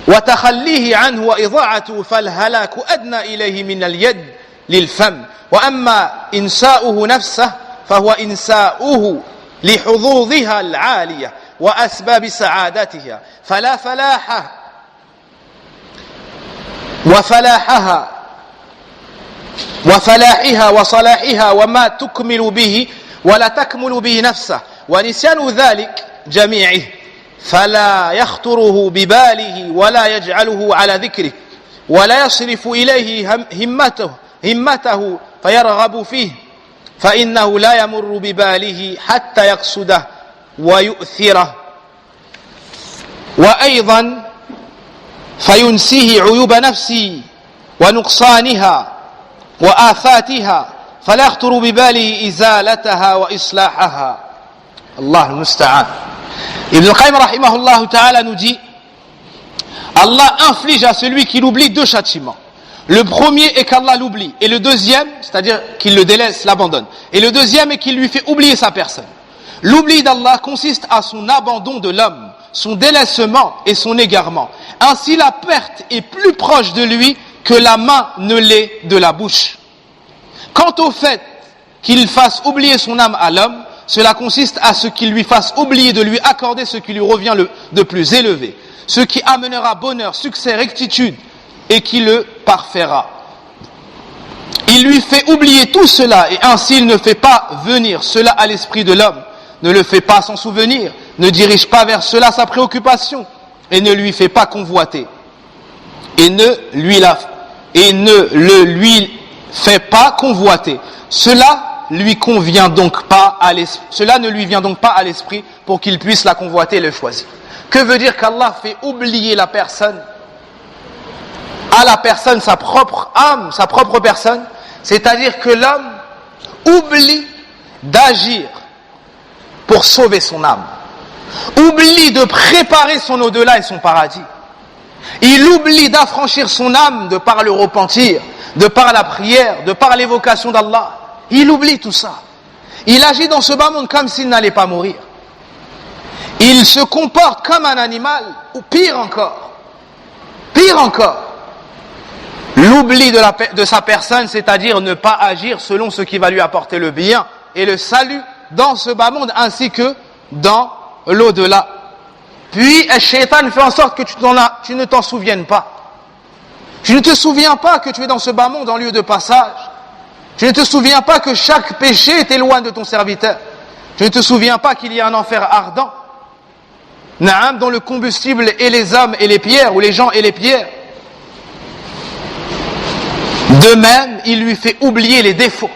وَتَخَلِّيهِ عَنْهُ وَإِضَاعَتُهُ فَالْهَلَاكُ أَدْنَى إِلَيْهِ مِنَ الْيَدِ لِلْفَمِ وَأَمَّا إِنْسَاؤُهُ نَفْسَهُ فهو إنساؤه لحظوظها العالية وأسباب سعادتها فلا فلاح وفلاحها وصلاحها وما تكمل به ولا تكمل به نفسه ونسيان ذلك جميعه فلا يخطره بباله ولا يجعله على ذكره ولا يصرف إليه همته فيرغب فيه فإنه لا يمر بباله حتى يقصده ويؤثره وأيضا فينسيه عيوب نفسه ونقصانها وآفاتها فلا يخطر بباله إزالتها وإصلاحها. Allah al-Musta'an. Ibn al-Qayyim rahimahullah ta'ala nous dit, Allah inflige à celui qui l'oublie deux châtiments. Le premier est qu'Allah l'oublie, et le deuxième, c'est-à-dire qu'il le délaisse, l'abandonne. Et le deuxième est qu'il lui fait oublier sa personne. L'oubli d'Allah consiste à son abandon de l'homme, son délaissement et son égarement. Ainsi la perte est plus proche de lui que la main ne l'est de la bouche. Quant au fait qu'il fasse oublier son âme à l'homme, cela consiste à ce qu'il lui fasse oublier de lui accorder ce qui lui revient de plus élevé, ce qui amènera bonheur, succès, rectitude et qui le parfaira. Il lui fait oublier tout cela et ainsi il ne fait pas venir cela à l'esprit de l'homme, ne le fait pas s'en souvenir, ne dirige pas vers cela sa préoccupation et ne lui fait pas convoiter et ne le lui fait pas convoiter. Cela ne lui vient donc pas à l'esprit pour qu'il puisse la convoiter et le choisir. Que veut dire qu'Allah fait oublier la personne à la personne sa propre âme, sa propre personne? C'est-à-dire que l'homme oublie d'agir pour sauver son âme, oublie de préparer son au-delà et son paradis. Il oublie d'affranchir son âme de par le repentir, de par la prière, de par l'évocation d'Allah. Il oublie tout ça. Il agit dans ce bas monde comme s'il n'allait pas mourir. Il se comporte comme un animal, ou pire encore. L'oubli de sa personne, c'est-à-dire ne pas agir selon ce qui va lui apporter le bien et le salut dans ce bas monde ainsi que dans l'au-delà. Puis, le shaitan fait en sorte que tu ne t'en souviennes pas. Tu ne te souviens pas que tu es dans ce bas monde en lieu de passage. Tu ne te souviens pas que chaque péché t'éloigne de ton serviteur. Tu ne te souviens pas qu'il y a un enfer ardent, Naam, dont le combustible est les hommes et les pierres, ou les gens et les pierres. De même, il lui fait oublier les défauts.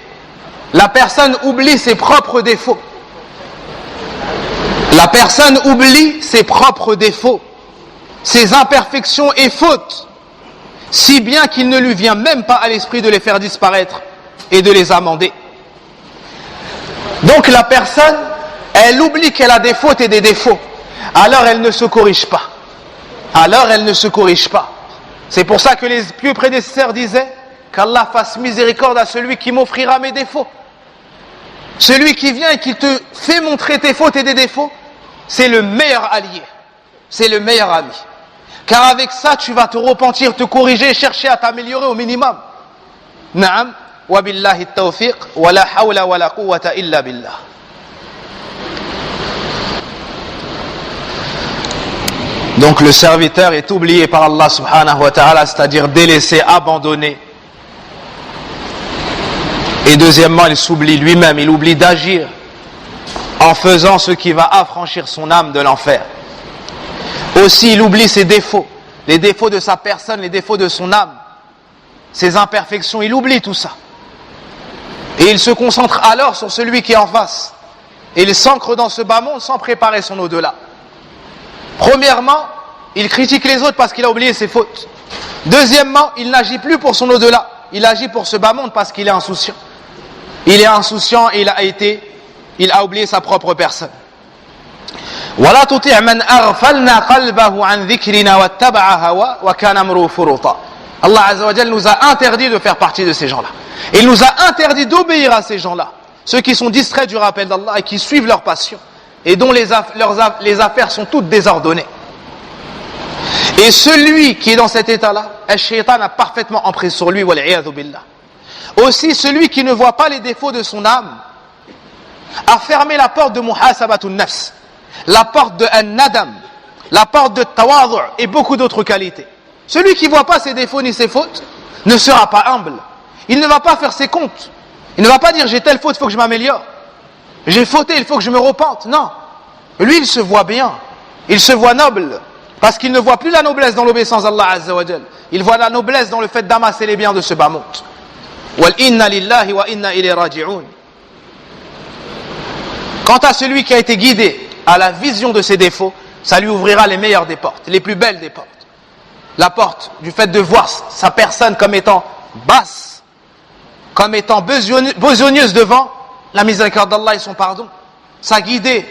La personne oublie ses propres défauts. La personne oublie ses propres défauts, ses imperfections et fautes, si bien qu'il ne lui vient même pas à l'esprit de les faire disparaître et de les amender. Donc la personne, elle oublie qu'elle a des fautes et des défauts. Alors elle ne se corrige pas. C'est pour ça que les pieux prédécesseurs disaient qu'Allah fasse miséricorde à celui qui m'offrira mes défauts. Celui qui vient et qui te fait montrer tes fautes et des défauts, c'est le meilleur allié, c'est le meilleur ami. Car avec ça, tu vas te repentir, te corriger et chercher à t'améliorer au minimum. Naam, wa billahi tawfiq, wa la hawla wa la quwwata illa billah. Donc le serviteur est oublié par Allah subhanahu wa ta'ala, c'est-à-dire délaissé, abandonné. Et deuxièmement, il s'oublie lui-même, il oublie d'agir en faisant ce qui va affranchir son âme de l'enfer. Aussi, il oublie ses défauts, les défauts de sa personne, les défauts de son âme, ses imperfections, il oublie tout ça. Et il se concentre alors sur celui qui est en face. Et il s'ancre dans ce bas monde sans préparer son au-delà. Premièrement, il critique les autres parce qu'il a oublié ses fautes. Deuxièmement, il n'agit plus pour son au-delà. Il agit pour ce bas monde parce qu'il est insouciant. Il est insouciant et il a oublié sa propre personne. وَلَا تُطِعْ مَنْ أَغْفَلْنَا قَلْبَهُ عَنْ ذِكْرِنَا وَاتَّبَعَ هَوَاهُ وَكَانَ أَمْرُهُ فُرُطًا. Allah Azza wa Jal nous a interdit de faire partie de ces gens-là. Il nous a interdit d'obéir à ces gens-là. Ceux qui sont distraits du rappel d'Allah et qui suivent leur passion et dont les affaires sont toutes désordonnées. Et celui qui est dans cet état-là, le shaitan a parfaitement emprise sur lui, wal-'iyadhu billah. Aussi, celui qui ne voit pas les défauts de son âme a fermé la porte de muhasabatun nafs, la porte de an-nadam, la porte de tawadhu' et beaucoup d'autres qualités. Celui qui ne voit pas ses défauts ni ses fautes ne sera pas humble. Il ne va pas faire ses comptes. Il ne va pas dire j'ai telle faute, il faut que je m'améliore. J'ai fauté, il faut que je me repente. Non. Lui, il se voit bien. Il se voit noble. Parce qu'il ne voit plus la noblesse dans l'obéissance d'Allah Azza wa Jal. Il voit la noblesse dans le fait d'amasser les biens de ce bas monde. Wal inna lillahi wa inna ilayhi raji'un. Quant à celui qui a été guidé à la vision de ses défauts, ça lui ouvrira les meilleures des portes, les plus belles des portes. La porte du fait de voir sa personne comme étant basse, comme étant besogneuse devant la miséricorde d'Allah et son pardon, sa guidée,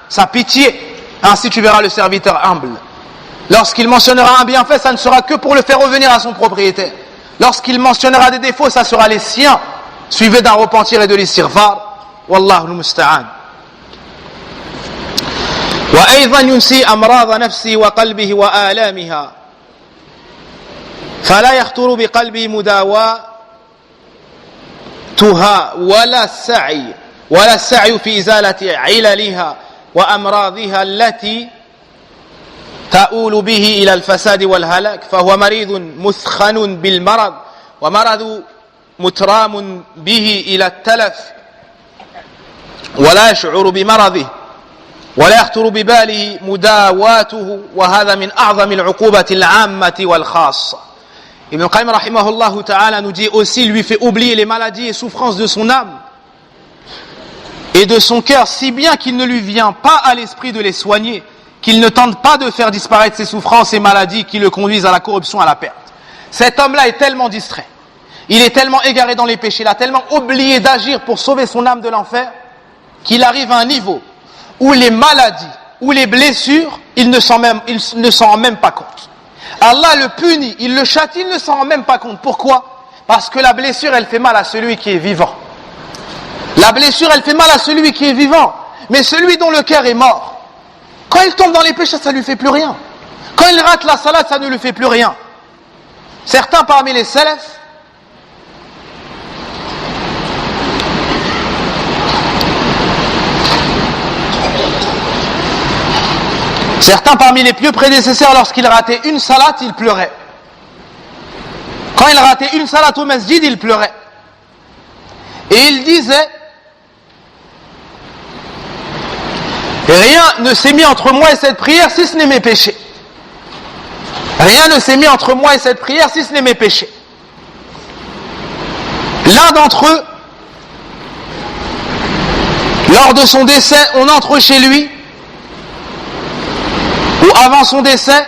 sa pitié. Ainsi tu verras le serviteur humble. Lorsqu'il mentionnera un bienfait, ça ne sera que pour le faire revenir à son propriétaire. Lorsqu'il mentionnera des défauts, ça sera les siens, suivis d'un repentir et de l'istighfar. Wallahu al-musta'an. وأيضا ينسي أمراض نفسه وقلبه وآلامها فلا يخطر بقلبه مداواتها ولا السعي في إزالة عللها وأمراضها التي تؤول به إلى الفساد والهلاك فهو مريض مثخن بالمرض ومرض مترام به إلى التلف ولا يشعر بمرضه ولا يخطر بباله مداواته وهذا من أعظم العقوبة العامة والخاصة. Ibn Qayyim rahimahullah ta'ala nous dit aussi, lui fait oublier les maladies et souffrances de son âme et de son cœur, si bien qu'il ne lui vient pas à l'esprit de les soigner, qu'il ne tente pas de faire disparaître ses souffrances et maladies qui le conduisent à la corruption, à la perte. Cet homme-là est tellement distrait, il est tellement égaré dans les péchés, il a tellement oublié d'agir pour sauver son âme de l'enfer, qu'il arrive à un niveau où les maladies, où les blessures, il ne s'en rend même pas compte. Allah le punit, il le châtie, il ne s'en rend même pas compte. Pourquoi? Parce que la blessure, elle fait mal à celui qui est vivant. La blessure, elle fait mal à celui qui est vivant. Mais celui dont le cœur est mort, quand il tombe dans les péchés, ça ne lui fait plus rien. Quand il rate la salade, ça ne lui fait plus rien. Certains parmi les salafs, certains parmi les pieux prédécesseurs, lorsqu'ils rataient une salate, ils pleuraient. Quand ils rataient une salate au masjid, ils pleuraient. Et ils disaient, rien ne s'est mis entre moi et cette prière si ce n'est mes péchés. Rien ne s'est mis entre moi et cette prière si ce n'est mes péchés. L'un d'entre eux, lors de son décès, on entre chez lui, ou avant son décès,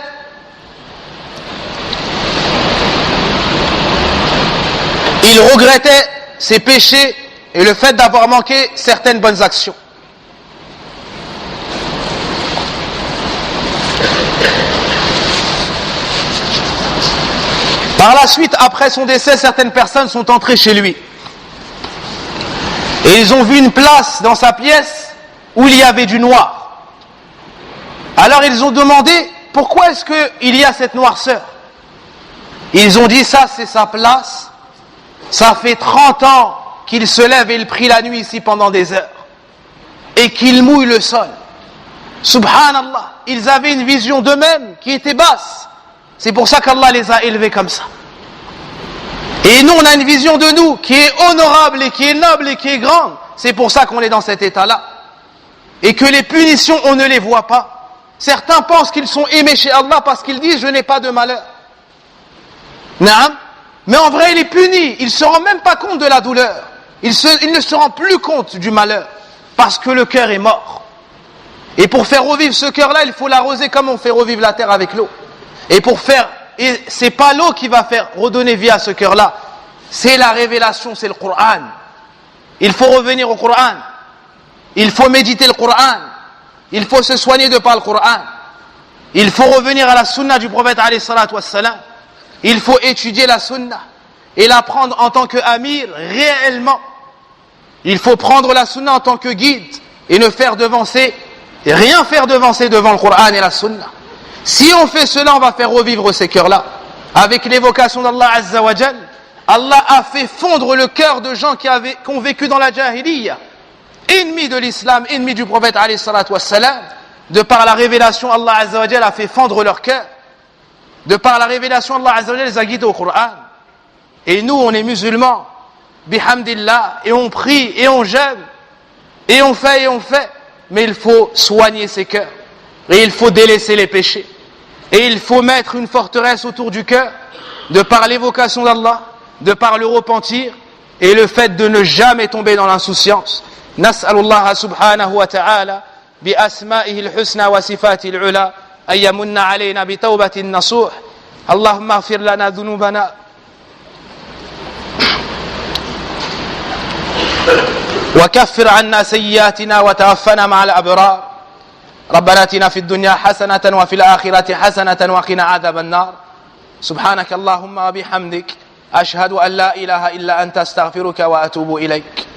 il regrettait ses péchés et le fait d'avoir manqué certaines bonnes actions. Par la suite, après son décès, certaines personnes sont entrées chez lui. Et ils ont vu une place dans sa pièce où il y avait du noir. Alors ils ont demandé, pourquoi est-ce qu'il y a cette noirceur? Ils ont dit, ça c'est sa place. Ça fait 30 ans qu'il se lève et il prie la nuit ici pendant des heures. Et qu'il mouille le sol. Subhanallah, ils avaient une vision d'eux-mêmes qui était basse. C'est pour ça qu'Allah les a élevés comme ça. Et nous, on a une vision de nous qui est honorable et qui est noble et qui est grande. C'est pour ça qu'on est dans cet état-là. Et que les punitions, on ne les voit pas. Certains pensent qu'ils sont aimés chez Allah parce qu'ils disent « je n'ai pas de malheur ». Naam. Mais en vrai, il est puni. Il ne se rend même pas compte de la douleur. Il ne se rend plus compte du malheur parce que le cœur est mort. Et pour faire revivre ce cœur-là, il faut l'arroser comme on fait revivre la terre avec l'eau. Et c'est pas l'eau qui va faire redonner vie à ce cœur-là. C'est la révélation, c'est le Coran. Il faut revenir au Coran. Il faut méditer le Coran. Il faut se soigner de par le Coran. Il faut revenir à la sunna du prophète alayhi salatu wassalam. Il faut étudier la sunna et la prendre en tant qu'amir réellement. Il faut prendre la sunna en tant que guide et ne faire devancer, et rien faire devancer devant le Coran et la sunna. Si on fait cela, on va faire revivre ces cœurs-là. Avec l'évocation d'Allah Azza wa Jal, Allah a fait fondre le cœur de gens qui ont vécu dans la jahiliya, ennemis de l'islam, ennemis du prophète alayhi salatu wassalam. De par la révélation, Allah Azza wa Jal a fait fondre leur cœur. De par la révélation, Allah Azza wa Jal les a guidés au Coran. Et nous, on est musulmans, bihamdillah, et on prie, et on jeûne, et on fait. Mais il faut soigner ces cœurs. Et il faut délaisser les péchés. Et il faut mettre une forteresse autour du cœur, de par l'évocation d'Allah, de par le repentir, et le fait de ne jamais tomber dans l'insouciance. Nas'alullah subhanahu wa ta'ala بأسمائه الحسنى وصفاته العلى أن يمن علينا بتوبة نصوح. اللهم اغفر لنا ذنوبنا وكفر عنا سيئاتنا وتوفنا مع الأبرار. ربنا آتنا في الدنيا حسنة وفي الآخرة حسنة وقنا عذاب النار. سبحانك اللهم وبحمدك أشهد أن لا إله إلا أنت أستغفرك وأتوب إليك.